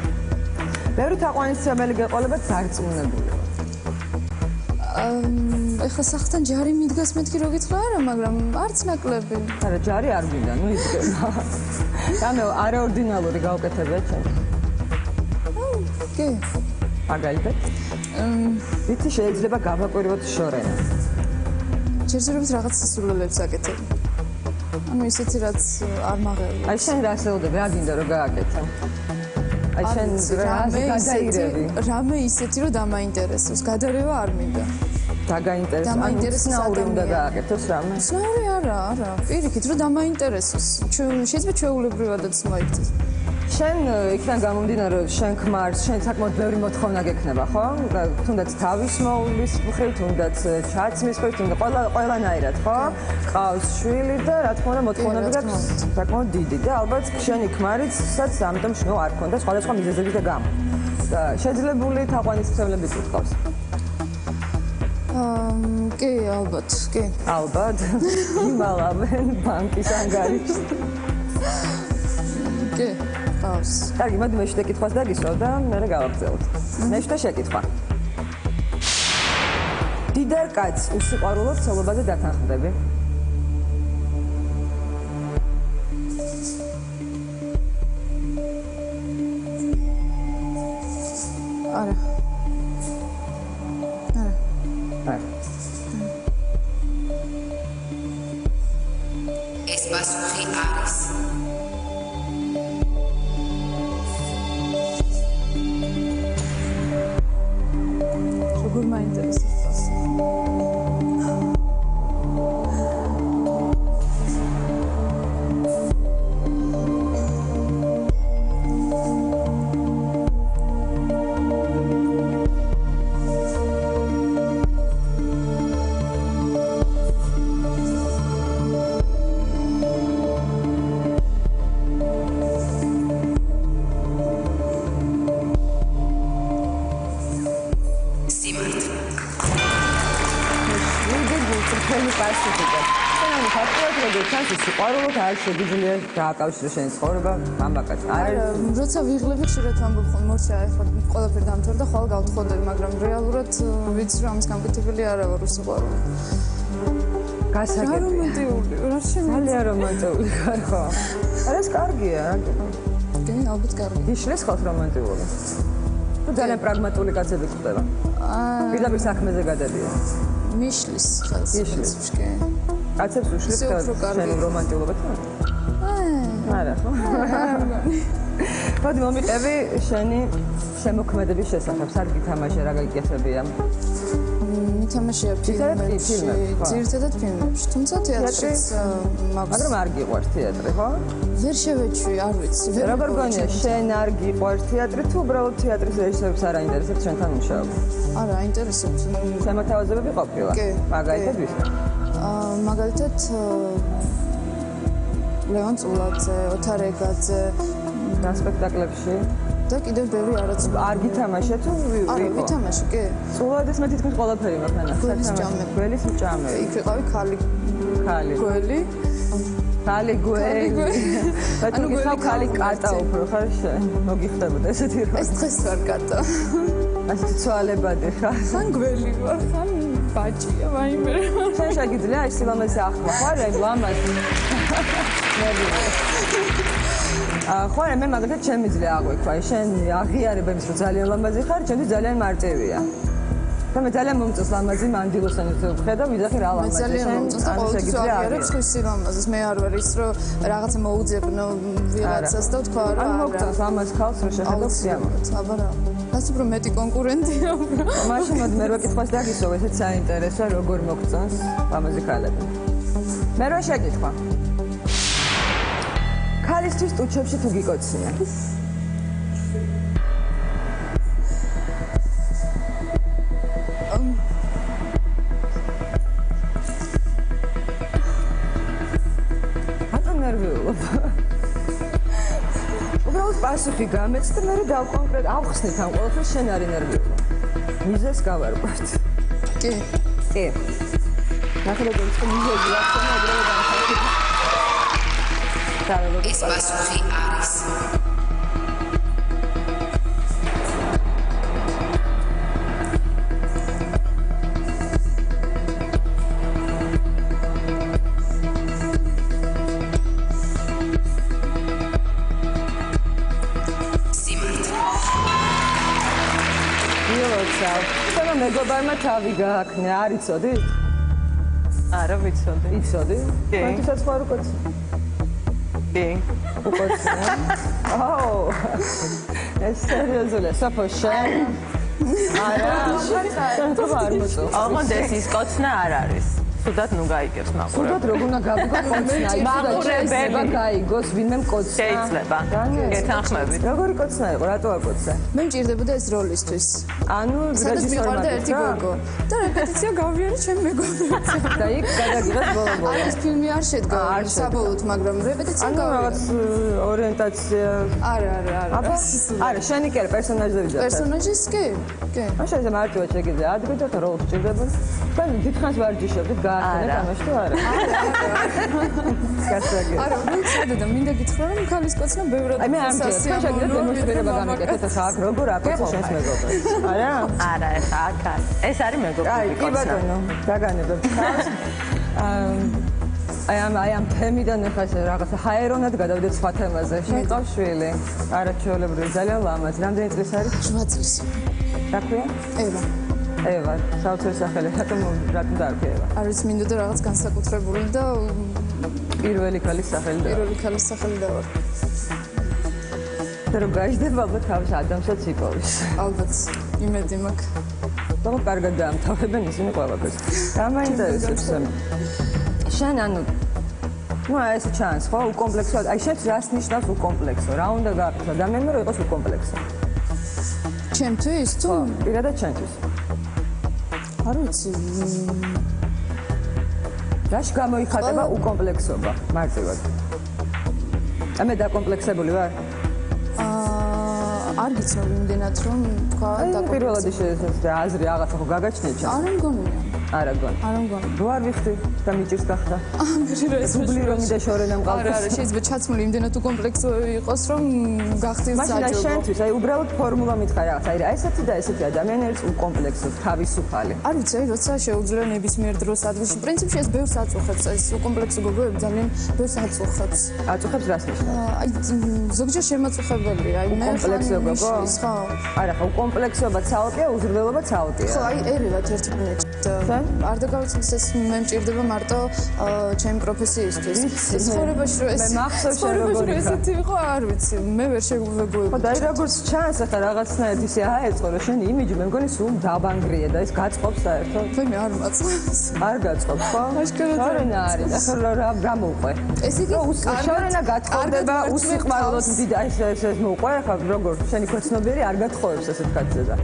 Speaker 2: ბევრი თაყვანისმცემელი გეყოლებათ დარწმუნებული.
Speaker 4: ეხლა სახთან ჯარი მიდგას მეთქი რო გითხრა არა, მაგრამ არც ნაკლები.
Speaker 2: არა, ჯარი არ გვინდა, ნუ იდგება. ანუ არაორდინალური გავუკეთებია ჩვენ.
Speaker 4: კი.
Speaker 2: მაგალითად? ვიცი შეიძლება გავაკვირვოთ შორენა.
Speaker 4: შეიძლება რაღაც სისულელებს აკეთებ. ანუ ისეთი რაც არ მაღელია.
Speaker 2: აი შენ რასეულდები, რა გინდა რომ გააკეთო? აი შენ
Speaker 4: რამე ისეთი რომ დამაინტერესოს, გადარევა არ მინდა.
Speaker 2: დაგაინტერესოს, ანუ ცნაური უნდა გააკეთოს რამე.
Speaker 4: ცნაური არ არა, პირიქით, რომ დამაინტერესოს. შეიძლება ჩვეულებრივადაც მოიქცეს.
Speaker 2: შენ იქიდან გამომდინარე, რომ შენ ქმარს, შენ საკმაოდ ბევრი მოთხოვნა გექნება, ხო? თუნდაც თავის მოულის მხრივ, თუნდაც ჩაცმის მხრივ, თუნდაც ყველანაირად, ხო? ყავს შვილი და რა თქმა უნდა მოთხოვნები გაქვს საკმაოდ დიდი და ალბათ შენი ქმარიცაც ამიტომ შნო არ ქონდა სხვადასხვა მიზეზების და გამო. და შეძლებული თაყვანისმცემლები გყავს.
Speaker 4: კი, ალბათ, კი.
Speaker 2: ალბათ. იმალავენ ბანკის ანგარიშს.
Speaker 4: კი.
Speaker 2: კარგი, მოდი მეშვიდე კითხვას დაგისვავ და მერე გავაგრძელოთ. მეშვიდე შეკითხვა. დიდარ კაცს უსიყვარულოდ ცოლობაზე დათანხმდები?
Speaker 4: არა.
Speaker 3: ეს პასუხი არის.
Speaker 4: როგორ მაინტერესებს?
Speaker 2: სიყვარულოდ არ შეგიძლია დააკავშირო შენი ცხოვრება მამაკაც.
Speaker 4: არა, როცა ვიღლები ხშირად ამბობ ხოლმე, მორჩა ახლა ყველაფერი დამთავრდა და ხვალ გავთხოვდები, მაგრამ რეალურად ვიცი რომ ამის გამკეთებელი არა ვარ უსიყვარულო.
Speaker 2: გასაგებია.
Speaker 4: რომანტიკული, რა შემიძლია?
Speaker 2: ძალიან რომანტიკული ხარ ხო? არა, ეს კარგია.
Speaker 4: კი, ალბათ კარგი.
Speaker 2: იშლის ხალხ რომანტიკული. თუ ძალიან პრაგმატული კაცები გვხვდება. პირდაპირ საქმეზე გადადიან.
Speaker 4: მიშლის ხელს.
Speaker 2: იშლის.
Speaker 4: კი.
Speaker 2: კაცებს უშლის შენი რომანტიკობა თუ? არა ხო? მოდი მომიყევი შენი შემოქმედების შესახებ. სად გითამაშე, რა გაგიკეთებია?
Speaker 4: მითამაშეა ფილმებში, ძირითადად ფილმებში, თუმცა თეატრშიც მაქვს.
Speaker 2: მაგრამ არ გიყვარს თეატრი, ხო?
Speaker 4: ვერ შევეჩვი, არ ვიცი.
Speaker 2: როგორ გონია, შენ არ გიყვარს თეატრი თუ უბრალოდ თეატრის რეჟისორებს არ აინტერესებს შენთან მუშაობა?
Speaker 4: არა, აინტერესებს.
Speaker 2: შემოთავაზებები ყოფილა. მაგალითად ვის?
Speaker 4: მაგალითად ლევან წულაძე, ოთარ ეგაძე
Speaker 2: და სპექტაკლებში
Speaker 4: და კიდევ ბევრი არაც
Speaker 2: არ გითამაშე თუ ვიყო?
Speaker 4: არა, ვითამაშე, კი.
Speaker 2: წულაძეს მე თითქმის ყველაფერი მაქვს ნახე. გველის მჭამე.
Speaker 4: იქ ვიყავი ხალი.
Speaker 2: გველი. ხალი გველი. ანუ გიხავ ხალი კატა უფრო ხარ შენ. მოგიხდებოდა ესეთი რა.
Speaker 4: ეს დღეს ვარ კატა.
Speaker 2: ასე ცვალებადი ხარ.
Speaker 4: ხან გველი ვარ, ხან ბაჭია, ვაიმე.
Speaker 2: შენ შეგიძლია ეს სილამაზე ახლა ხარ აი ლამაზ. ხო, მე მაგალითად შემიძლია აღვიქვა, შენ აღიარებებს რომ ძალიან ლამაზი ხარ, ჩემთვის ძალიან მარტივია. და მე ძალიან მომწონს ლამაზი მანდილოსანი თუ ვხედა, ვიძახი რა ლამაზი.
Speaker 4: მე ძალიან მომწონს და ყოველთვის აღიარებს ხვის სილამაზეს. მე არ ვარ ის რომ რაღაცა მოუძებნო ვიღაცას და თქვა რა.
Speaker 2: არ მოგწონს ლამაზ ქალს რომ შეხედო სიამოვნებად.
Speaker 4: აბა რა. ასე რომ მეტი კონკურენტია.
Speaker 2: მაშინ მოდი მე რა კითხვას დაგისვავ, ესეც საინტერესოა, როგორ მოგწონს ლამაზი ქალები. მე რა შეკითხვა? ქალისთვის ტუჩებში თუ გიკოცნია? პასუხი გამეც და მე დავკონკრეტ ავხსნით ამ ყველაფერს შენ არ ენერგიულო. მიზეს გავარკვევთ.
Speaker 4: კი.
Speaker 2: კი. ნახე როგორ ის მიზეზი ახსნა ეგრევე დამხაკი.
Speaker 3: ეს პასუხი არის.
Speaker 2: მეგობარმა თავი გააკნე, არ იცოდი?
Speaker 5: არა, ვიცოდი.
Speaker 2: იცოდი?
Speaker 5: კი.
Speaker 2: თქვენთვისაც ხარ უკოცნი?
Speaker 5: კი.
Speaker 2: უკოცნი? აუ. ეს სერიოზულია, საფო შენ? არა, შენ თუ არ მოწონს.
Speaker 5: ოღონდ ეს ის კოცნა არ არის. სუდად ნუ გაიგებს მაყურებელი.
Speaker 2: სუდად როგორ უნდა გავიგო კოცნა?
Speaker 5: მაყურებელი
Speaker 2: გაიგოს ვინმე კოცნა.
Speaker 5: შეიძლება. გეთანხმებით.
Speaker 2: როგორი კოცნა იყო? რატო აკოცნა?
Speaker 4: მე მჭირდებოდა ეს როლისთვის.
Speaker 2: ანუ
Speaker 4: სადაც მიყვარდა ერთი გოგო და რეპეტიცია გავიარე ჩემი მეგობრებს.
Speaker 2: და იქ გადაგიღეთ ბოლო-ბოლო.
Speaker 4: ეს ფილმი არ შედგა საბოლოოდ, მაგრამ რეპეტიცია
Speaker 2: ანუ
Speaker 4: გავიარე.
Speaker 2: რაღაც ორიენტაცია.
Speaker 4: არა.
Speaker 2: არა, შენი კი არა პერსონაჟები და.
Speaker 4: პერსონაჟის კი.
Speaker 2: ან შეიძლება მარტივად შეგიძლია ადგილდეთ როლს ჭირდებოდა. თან დიდხანს ვარჯიშობდით, გაახსენეთ ამაში თუ არა? კაცაკი.
Speaker 4: არა, ვიცი და მინდა გითხრა რომ ქალის კოცნა ბევრად
Speaker 2: აი მე არ მგონია, შეგიძლიათ დემონსტრირება გამიკეთოთ ახლა აქ როგორ აკოცე შენს მეგობრებს. არა?
Speaker 5: არა, აქ ეს არის მეგობრები.
Speaker 2: აი, კი ბატონო, დაგანებებ. აი ამ თემიდან ახლა რაღაცა ჰაერონად გადავიდეთ სხვა თემაზე. შენ ყავს შვილი? არა, ჩვეულებრივი, ძალიან ლამაზ. რამდენი წლის არის?
Speaker 4: 8 წლის.
Speaker 2: რა ქვია? ევა, საოცარი სახელი. რატომ დაარქვია ევა?
Speaker 4: არის მინდოდა რაღაც განსაკუთრებული და
Speaker 2: პირველი ქალის სახელი და.
Speaker 4: პირველი ქალის სახელი დავარ.
Speaker 2: და რომ გაიждდება ალბათ თავის ადამიანსაც იპოვის.
Speaker 4: ალბათ, იმედი მაქვს.
Speaker 2: და კარგად დაამთავრებენ ისინი ყველაფერს. რა მაინტერესებს? შენ ანუ ну а ეს ჩანს ხო უკომპლექსო აი შენ რას ნიშნავს უკომპლექსო რა უნდა გააკეთო ადამიანმა რომ იყოს უკომპლექსო
Speaker 4: ჩემთვის თუ
Speaker 2: პირადად ჩემთვის
Speaker 4: არ ვიცი
Speaker 2: რაში გამოიხატება უკომპლექსობა მარტივად მე დაკომპლექსებული ვარ
Speaker 4: არ გიცნობ იმდენად რომ თქვა
Speaker 2: პირველად შეიძლება აზრი რაღაცა ხო გაგაჩნია ჩემს
Speaker 4: არ მგონია
Speaker 2: არა მგონი რო არ ვიხდი და მიჭირს გახდა დუბლირომი და შორენა მყავს
Speaker 4: არა შეიძლება ჩაცმული იმდენად უკომპლექსო იყოს რომ გახდეს საჯობო
Speaker 2: მაგრამ შენთვის აი უბრალოდ ფორმულა მითხარ რაღაც აი რა ესეთი და ესეთი ადამიანი არის უკომპლექსო თავისუფალი
Speaker 4: არ ვიცი აი როცა შეუძლია ნებისმიერ დროს ადგილში პრინციპში ეს ბევრს აწუხებს ეს უკომპლექსო გოგოები ძალიან ბევრს აწუხებს
Speaker 2: რას ნიშნავს
Speaker 4: აი ზოგჯერ შემაწუხებელია აი მე
Speaker 2: კომპლექსო გოგო
Speaker 4: ხო
Speaker 2: არა ხო კომპლექსობა ცალკეა უზრდელობა ცალკეა
Speaker 4: ხო აი ერევათ ერთმანეთს არ დაგავიწყდეს ეს მე მჭირდება მარტო ჩემი პროფესიისთვის ცხოვრებაში რომ ეს
Speaker 2: მე მახსოვს როგორ
Speaker 4: ესეთი იყო არ ვიცი მე ვერ შეგვეგუებოდი
Speaker 2: ხო და აი როგორც ჩანს ახლა რაღაცნაირად ისე აეწყო რომ შენი იმიჯი მე მგონი სულ დაბანგრია და ეს გაწყობს საერთოდ
Speaker 4: მე არ მაწვავს
Speaker 2: არ გაწყობს ხო შორენა არის ახლა რა მოუყვე
Speaker 4: ეს იგი
Speaker 2: შორენა გაწყდება უსიყვარულოდ დიდ აი ეს მოუყვე ახლა როგორ შენი ქოცნობიერი არ გათხოვებს ესეთ კაცზე და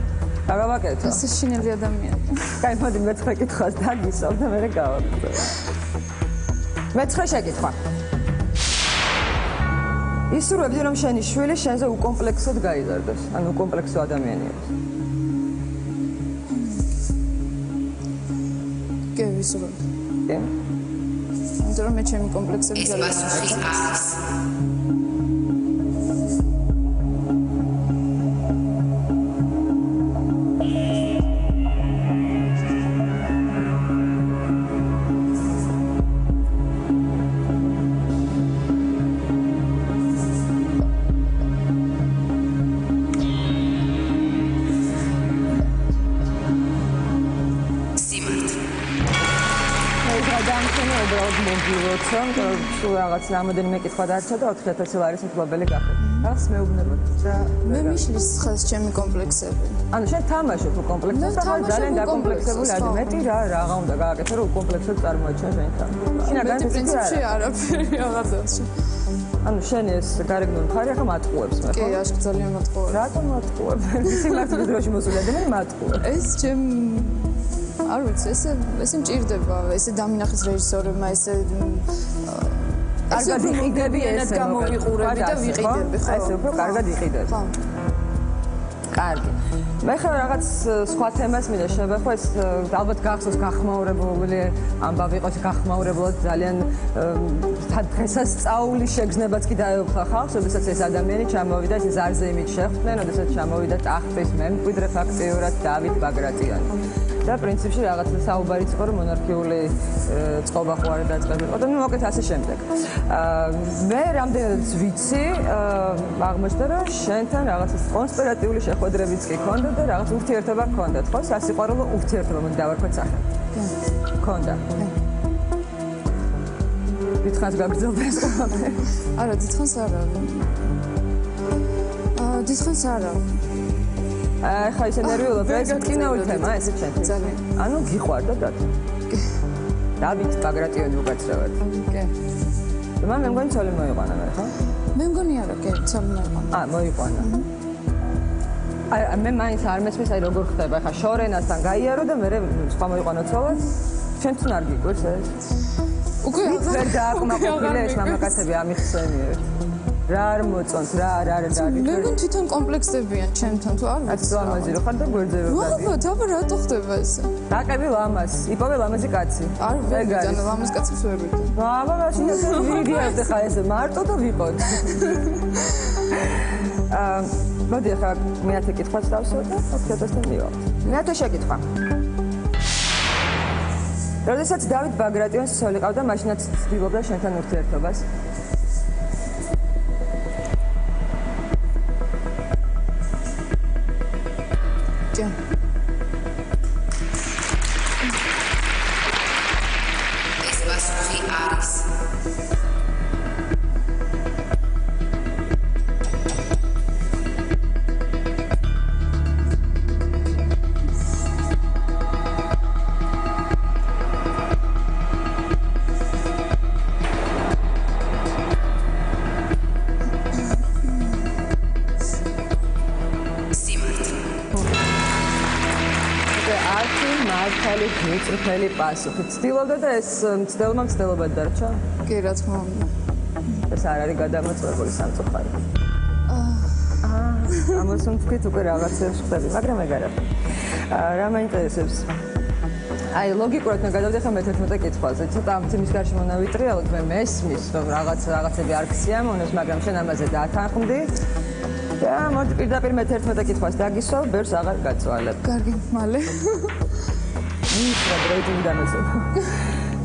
Speaker 2: გავაკეთო.
Speaker 4: ეს შინელი ადამიანი.
Speaker 2: კაი, მოდი მეცხრე კითხვას დაგისვამ და მე გავაკეთე. მეცხრე შეკითხვა. ისურვებდი რომ შენი შვილი შენზე უკომპლექსოდ გაიზარდეს, ანუ უკომპლექსო ადამიანი იყოს.
Speaker 4: კი, ვისურვებდი.
Speaker 2: კი.
Speaker 4: იმიტომ რომ მე ჩემი კომპლექსები ძალიან აქვს.
Speaker 2: თუ რაღაც რამოდენიმე კითხვა დარჩა და 4000 ლარის მფლობელი გახდა. რას მეუბნებოდი და
Speaker 4: მე მიშლის ხალხს ჩემი კომპლექსები.
Speaker 2: ანუ შენ თამაშობ უკომპლექსებს და ძალიან დაკომპლექსებული არის. მეტი რა უნდა გააკეთო რომ უკომპლექსებს წარმოაჩინო შენ თან. შინაგან
Speaker 4: პრინციპში არაფერი რაღაცაში.
Speaker 2: ანუ შენ ეს გარეგნული მხარე ახლა მატყუებს მე ხო?
Speaker 4: კი, აშკ ძალიან მატყუებს.
Speaker 2: რატომ მატყუებს? სიმართლის დროში მოსული ადამიანი მატყუებს.
Speaker 4: ეს ჩემ არ ვიცი, ესე მჭირდება, ესე დამინახეს რეჟისორებმა, ესე
Speaker 2: კარგად იყიდები
Speaker 4: ენად გამოვიყურები და ვიყიდები, ხო?
Speaker 2: ესე უფრო კარგად იყიდები. ხო. კარგი. მე ხარ რაღაც სხვა თემას მინდა შევეხო, ეს ალბათ გახსოვს გახმაურებული ამბავი იყოს, გახმაურებლად ძალიან დღესასწაული შეგრძნებაც კი დაეუფლა ხალხს, როდესაც ეს ადამიანი ჩამოვიდა, ეს ზარზე იმით შეხვდნენ, როდესაც ჩამოვიდა ტახტის მემკვიდრე ფაქტიურად დავით ბაგრატიანი. და პრინციპში რაღაც საუბარიც იყო რომ მონარქიული წყობა ხო არ დაწყებილა. და მოკეთ ასე შემდეგ. მე რამდენადაც ვიცი, აღმოჩნდა რომ შენთან რაღაც კონსპირატიული შეხვედრებიც კი ქონდა და რაღაც ურთიერთობა ქონდათ, ხო? სასიყვარულო ურთიერთობა, მოდი დავარქვათ სახე. ქონდა. დიდხანს გაგრძელდა ეს ყველაფერი?
Speaker 4: არა, დიდხანს არა. დიდხანს არა.
Speaker 2: ხა ისე ნერვიულობ, ეს კინოური თემა, ესე ჩემთვის. ანუ გიყვარდა და დავით ბაგრატიონი უკაცრავად.
Speaker 4: კი.
Speaker 2: მე მგონი ცოლი მოიყვანა მე, ხო?
Speaker 4: მე მგონი არა, კი, ცოლი მოიყვანა.
Speaker 2: მოიყვანა. მე მაინც არ მესმის, აი როგორ ხდება, ხა შორენასთან გაიარო და მე სხვა მოიყვანა ცოლად. ჩვენც არ გიკვირს ეს?
Speaker 4: უკვე
Speaker 2: ვერ დააკმაყოფილე ეს მამაკაცები ამიხსენიერ. რა არ მოწონთ, რა არ
Speaker 4: მე მგონი თვითონ კომპლექსებიან ჩემთან თუ არ
Speaker 2: ვიცი. აცი ლამაზი რო ხარ და გვერდზე რო გადი.
Speaker 4: აბა რატო ხდება ესე?
Speaker 2: დაყევი ლამაზ, იპოვე ლამაზი კაცი.
Speaker 4: არ ვიგან ლამაზ კაცებს ვერ ვიგან.
Speaker 2: აბა მაშინ ეს ვიდიოთ ხა ეს მარტო და ვიყოთ. მოდი ხა მეათე კითხვაც დავსვათ და 4-თან მივალთ. მეათე შეკითხვა. როდესაც დავით ბაგრატიონს ცოლი ყავდა, მაშინაც ცდილობდა შენთან ურთიერთობას.
Speaker 4: კი.
Speaker 3: ეს პასუხი არის
Speaker 2: მიწრფელი პასუხი. ცდილობდა და ეს მცდელმა მცდელობად დარჩა?
Speaker 4: კი, რა თქმა უნდა.
Speaker 2: ეს არ არის გადამოწყვეტილი სამწუხარი. ამას ვთქვით უკვე რაღაცებს ხდები, მაგრამ ეგ არა. რა მაინტერესებს? აი ლოგიკურად მე გადავდიხარ მე-11 კითხვაზე. ცოტა ამ თემის გარშემო მოვიტრიალოთ, მე მესმის, რომ რაღაცები არ გსიამოვნებს, მაგრამ შენ ამაზე დათანხმდი. და მოდი პირდაპირ მე-11 კითხვას დაგისვავ, ბერს აღარ გაწვალებ.
Speaker 4: კარგი, მალე.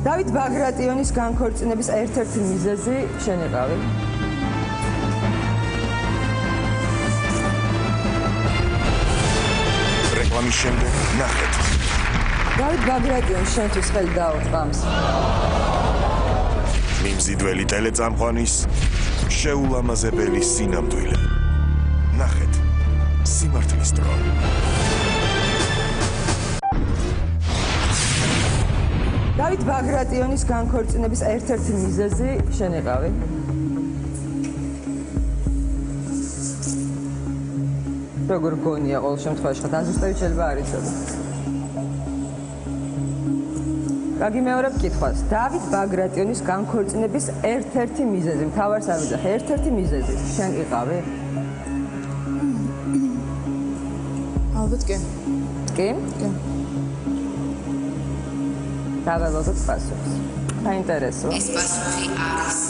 Speaker 2: დავით ბაგრატიონის განქორწინების ერთ-ერთი მიზეზი შენ იყავი?
Speaker 1: რეკლამის შემდეგ ნახეთ.
Speaker 2: დავით ბაგრატიონს შენთვის ხელი დაუწყამს.
Speaker 1: მიმზიდველი ტელეწამყვანის შეულამაზებელი სინამდვილე. ნახეთ. სიმართლის დრო.
Speaker 2: დავით ბაგრატიონის განქორწინების ერთ-ერთი მიზეზი შენ იყავი? როგორ გონია ყოველ შემთხვევაში ხა დაზუსტებით შეიძლება არ იცოდე. გაგიმეორებ კითხვას. დავით ბაგრატიონის განქორწინების ერთ-ერთი მიზეზი, მთავარს არ ვიძახე, ერთ-ერთი მიზეზი შენ იყავი?
Speaker 4: ალბათ კი.
Speaker 2: კი?
Speaker 4: კი.
Speaker 2: დაველოდოთ პასუხს. საინტერესო.
Speaker 3: ეს პასუხი არის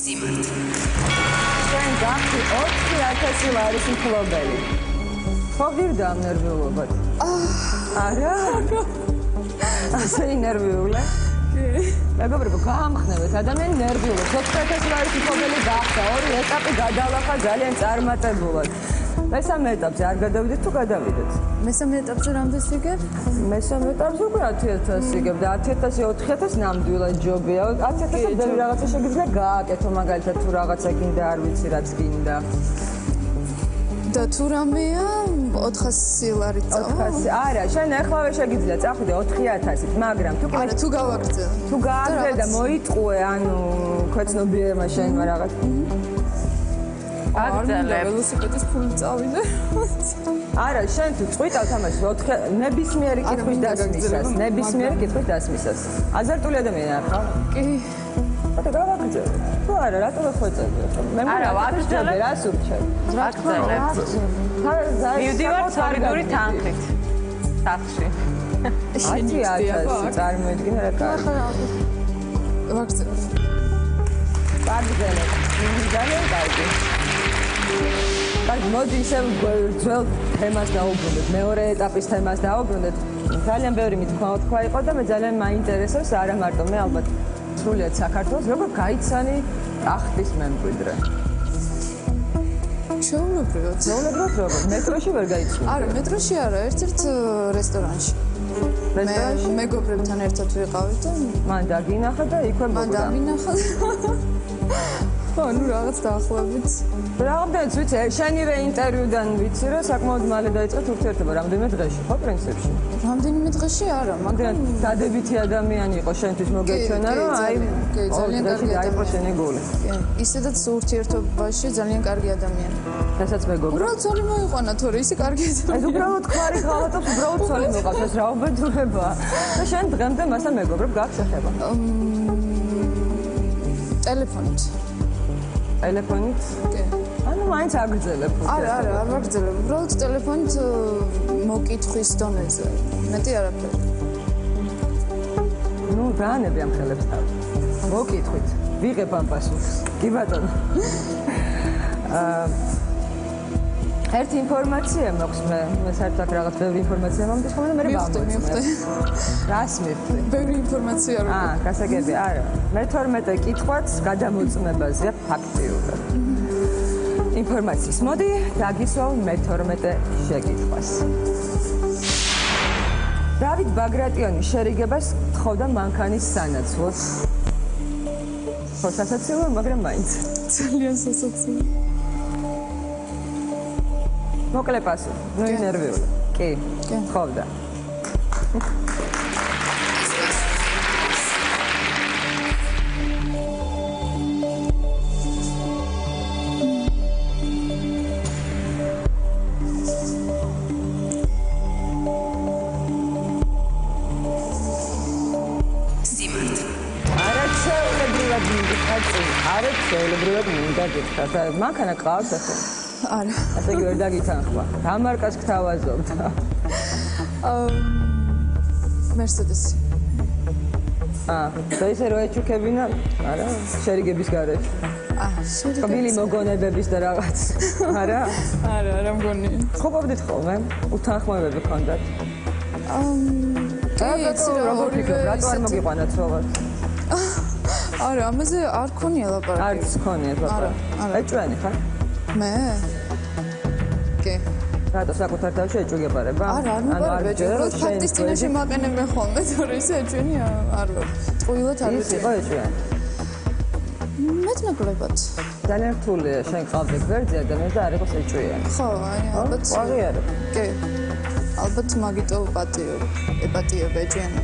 Speaker 3: სიმართლე.
Speaker 2: შენ გახდი 40,000 ლარის მფლობელი. ხო გირდა ამ ნერვიულობად? არა? ასე ინერვიულა? მეგობრებო, გაამხნევეთ, ადამიანი ნერვიულობს. 40,000 ლარის მფლობელი გახდა, ორი ეტაპი გადალახა ძალიან წარმატებულად. მესამე ეტაპზე არ გადავიდეთ თუ გადავიდეთ?
Speaker 4: მესამე ეტაპზე რამდენს იგებ?
Speaker 2: მესამე ეტაპზე უკვე 10,000 იგებ და 10,000 4,000 ნამდვილად ჯობია. 10,000 ბევრი რაღაცა შეგიძლია გააკეთო, მაგალითად თუ რაღაცა გინდა, არ ვიცი რაც გინდა.
Speaker 4: და თუ რამეა 400 ლარი წავა?
Speaker 2: 400. არა, შენ ახლავე შეგიძლია წახვიდე 4,000-ით, მაგრამ თუ კი
Speaker 4: არა, თუ გავაგრძელ.
Speaker 2: თუ გააგრძელ და მოიტყუე, ანუ ქვეცნობიერმა შენმა რაღაც.
Speaker 5: აგრძელებ.
Speaker 4: ველოსიპედის ფული წავიდე.
Speaker 2: არა, შენ თუ წვიტავ თამაშს ნებისმიერი კითხვის დასმისას, ნებისმიერი კითხვის დასმისას. აზარტული ადამიანი არ ხარ?
Speaker 4: კი.
Speaker 2: და გავაგრძელე. თუ არა, რატო ვხვეწები? მე
Speaker 5: არა, ვაგრძელებ.
Speaker 2: რას ურჩევ?
Speaker 5: აგრძელებ. მივდივარ სოლიდური თანხით. სახში.
Speaker 2: 10,000 წარმოედგინე რა კარგი.
Speaker 4: ვაგრძელებ.
Speaker 2: ვაგრძელებ. ძალიან კარგი. კარგი, მოდი ისევ ძველ თემას დაუბრუნდეთ, მეორე ეტაპის თემას დაუბრუნდეთ. ძალიან ბევრი მithქვა იყო და მე ძალიან მაინტერესებს, არა მარტო მე, ალბათ სრულიად საქართველოს, როგორ გაიცანი ტახტის მემკვიდრე.
Speaker 4: ჩვეულებრივად.
Speaker 2: ჩვეულებრივად როგორ? მეტროში ვერ გაიცნობ?
Speaker 4: არა, მეტროში არა, ერთ-ერთ რესტორანში.
Speaker 2: რესტორანში?
Speaker 4: მეგობრებთან ერთად ვიყავით და
Speaker 2: მან დაგინახა და იქვე
Speaker 4: მან
Speaker 2: მოგდა.
Speaker 4: დამინახა. ხო, ნუ რაღაც დაახლოებით.
Speaker 2: რამდენიც ვიცი, შენივე ინტერვიუდან ვიცი, რომ საკმაოდ მალე დაიწყეთ ურთიერთობა, რამდენიმე დღეში, ხო, პრინციპში?
Speaker 4: რამდენიმე დღეში არა,
Speaker 2: მაგრამ დადებითი ადამიანი იყო შენთვის მოგეჩვენა, რომ აი
Speaker 4: ძალიან კარგი
Speaker 2: დაიწყო შენი გული.
Speaker 4: ისედაც ურთიერთობაში ძალიან კარგი ადამიანი.
Speaker 2: რასაც მეგობრა.
Speaker 4: უბრალოდ ცოლი მოიყვანა, თორე ისე კარგი
Speaker 2: ეს
Speaker 4: ადამიანი.
Speaker 2: უბრალოდ ხარი ხალათობს, უბრალოდ ცოლი მოყავს, ეს რა უბედურებაა. და შენ დღემდე მასთან მეგობრობ გაქვს ეხება.
Speaker 4: ტელეფონით.
Speaker 2: ტელეფონით?
Speaker 4: კი.
Speaker 2: ანუ მაინც აგრძელებ.
Speaker 4: არა, არ ვაგრძელებ. უბრალოდ ტელეფონით მოკითხვის დონეზე. მეტი არაფერი.
Speaker 2: ნუ დაანები ამ ხელებს თავი. მოკითხვით. ვიღებ ამ პასუხს. კი ბატონო. ერთი ინფორმაცია მაქვს მე საერთოდ რაღაც ბევრი ინფორმაცია მომდის ხოლმე და მე
Speaker 4: მივხვდი.
Speaker 2: რას მივხვდი?
Speaker 4: ბევრი ინფორმაცია რო.
Speaker 2: გასაგები არა. მე-12 კითხვაც გადამოწმებაზე ფაქტიურად. ინფორმაციის მოდი დაგისვავ მე-12 შეკითხვას. დავით ბაგრატიონი შერიგებას თხოვდა მანქანის სანაცვლოდ. ხო, სასაცილო, მაგრამ მაინც.
Speaker 4: ძალიან სასაცილო.
Speaker 2: მოკლე პასუხი, ნუ ინერვიული. კი, თხოვდა. არაჩვეულებრივად მინდა გითხრათ. მანქანა ყავს ახლა?
Speaker 4: არა.
Speaker 2: ასე კი ვერ დაგითანხმა. რა მარკას გთავაზობთ?
Speaker 4: Mercedes.
Speaker 2: და ისე რო ეჩუქებინა, არა, შერიგების გარეშე.
Speaker 4: შერიგების.
Speaker 2: კაბილი მოგონებების და რაღაც. არა?
Speaker 4: არა მგონი.
Speaker 2: ხო ყოფდით ხოლმე? უთანხმოებები გქონდათ?
Speaker 4: კაცი
Speaker 2: როგორ ფიქრობ, რატო არ მოგიყვანათ სწორად?
Speaker 4: არა, ამაზე არ ქონია ლაპარაკი.
Speaker 2: არც ქონიათ ლაპარაკი. ეჭვენი ხარ?
Speaker 4: მე? კი.
Speaker 2: რატო საკუთარ თავში ეჭვგებარება?
Speaker 4: არა, არ მიყარებ ეჭვი. ფაქტის წინაშე მაყენებენ ხოლმე, თორე ისე ეჭვენი არ ვარ. ტყუილად არ
Speaker 2: ის იყო ეჭვიანი.
Speaker 4: მეტნაკლებად.
Speaker 2: ძალიან რთულია შენ ყავდე გვერდზე ადამიანს და არ იყოს ეჭვიანი.
Speaker 4: ხო, აი ალბათ.
Speaker 2: აღიარებ.
Speaker 4: კი. ალბათ მაგიტო ეპატიებ ეჭვიანი.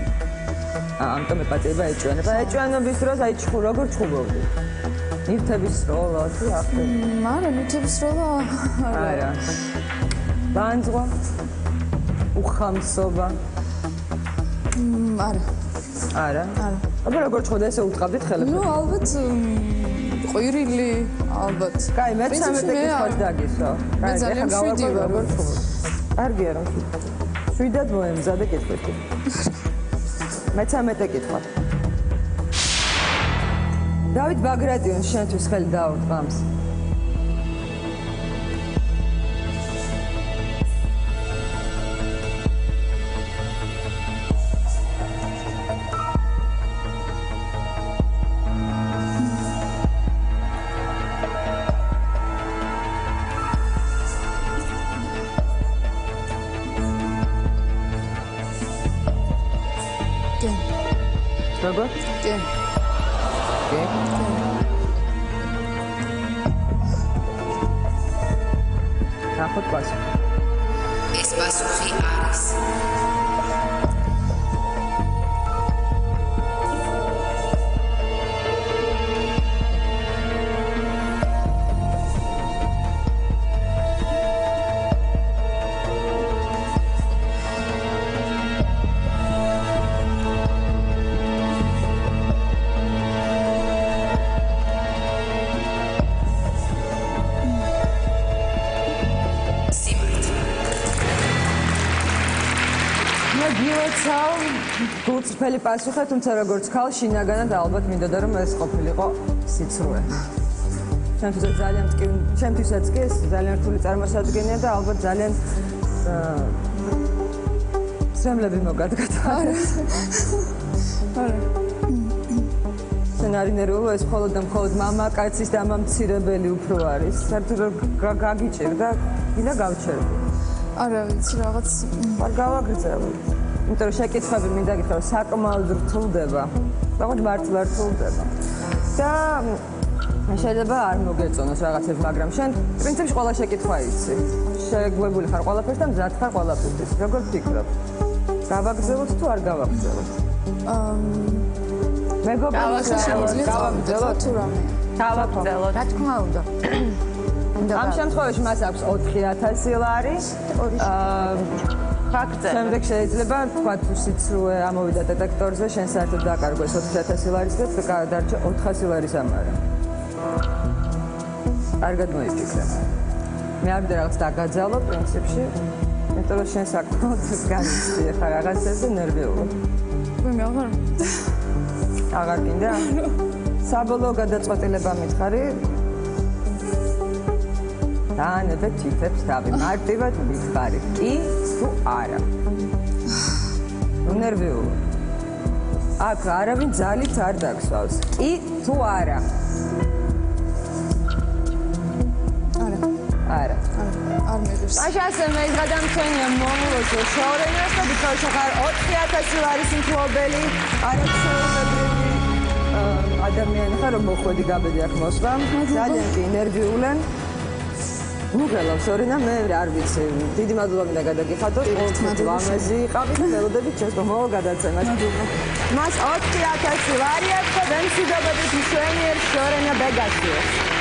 Speaker 2: ამიტომ ეპატიება ეჭვიანება. ეჭვიანობის დროს აი როგორ ჩხუბობდი? ნივთების სროლა თუ ახლა?
Speaker 4: არა, ნივთების სროლა
Speaker 2: არა. ბანძღვა? უხამსობა?
Speaker 4: არა.
Speaker 2: არა?
Speaker 4: არა.
Speaker 2: აბა როგორ ჩხუბდა ესე უთყავდით ხელებს?
Speaker 4: ნუ ალბათ ყვირილი ალბათ.
Speaker 2: კაი, მე 13 კითხვას დაგისვა.
Speaker 4: მე ძალიან შვიდი ვარ.
Speaker 2: როგორ ჩხუბობ? კარგია რომ შვიდად მოემზადე კითხვები. მე 13 კითხვა. დავით ბაგრატიონს შენთვის ხელი დაურტყ ამს. როგორ?
Speaker 4: კი.
Speaker 2: კი. ნახოთ პასუხი.
Speaker 3: ეს პასუხი არის.
Speaker 2: გულწრფელი პასუხი, თუმცა როგორც ქალ შინაგანად ალბათ მინდოდა რომ ეს ყოფილიყო სიცრუე. ჩემთვისაც ძალიან მტკივ, ჩემთვისაც კი ეს ძალიან რთული წარმოსადგენია და ალბათ ძალიან სრემლები მოგადგათ.
Speaker 4: არა.
Speaker 2: სცენარი ნერვიულო ეს მხოლოდ და მხოლოდ მამაკაცის დამამცირებელი უფრო არის. საერთოდ გაგიჭირდა, მინდა გავჩერდი.
Speaker 4: არა ვიცი რაღაც
Speaker 2: არ გავაგრძელებ. იმიტომ რომ შეკითხვები მინდა გითხრა რომ საკმაოდ რთულდება. რაღაც მართლა რთულდება. და შეიძლება არ მოგეწონოს რაღაცებს, მაგრამ შენ პრინციპში ყველა შეკითხვა იცი. შეგვებული ხარ ყველაფერს და მზად ხარ ყველაფერთვის. როგორ ფიქრობ? გავაგრძელოთ თუ არ გავაგრძელოთ? მეგობრებო,
Speaker 4: გავაგრძელოთ თუ რამე?
Speaker 5: გავაგრძელოთ.
Speaker 2: რა თქმა უნდა. ამ შემთხვევაში მას აქვს 4000 ლარი.
Speaker 5: გაგრძელოთ.
Speaker 2: შემდეგ შეიძლება თქვა თუ სიცრუე ამოვიდა დეტექტორზე, შენ საერთოდ დაკარგო ეს 4000 ლარის და გადარჩა 400 ლარის ამარა. კარგად მოიფიქრე. მე არ მინდა რაღაც დაგაძალო პრინციპში, იმიტომ რომ შენ საკმაოდ განიცდი ხარ რაღაცებზე ნერვიულად.
Speaker 4: მე
Speaker 2: აღარ გინდა? საბოლოო გადაწყვეტილება მითხარი? დაანებებ თითებს თავი, მარტივად მითხარი, კი თუ არა. ნერვიულად. აქ არავინ ძალით არ დაგსვავს, კი თუ არა. არა.
Speaker 4: არ მეგებს.
Speaker 2: მაშინ ასე მე ის გადამცემია მომულოზე შორენას და ვიქო შეხარ 4000 ლარის მფლობელი, არაცხეულებრივი ადამიანი ხარ, რომ მოხვედი გაბედი აქ მოსვლა. ძალიან კი ნერვიულენ. მოგელა შორენა მე არ ვიცი. დიდი მადლობა მინდა გადაგიხადოთ. ყოველთვის ლამაზი იყავით და ველოდებით ჩემს მოგადაცემათ. მას 4000 ლარი აქვს და ვემშვიდობებით მშვენიერ შორენა ბეგასიოს.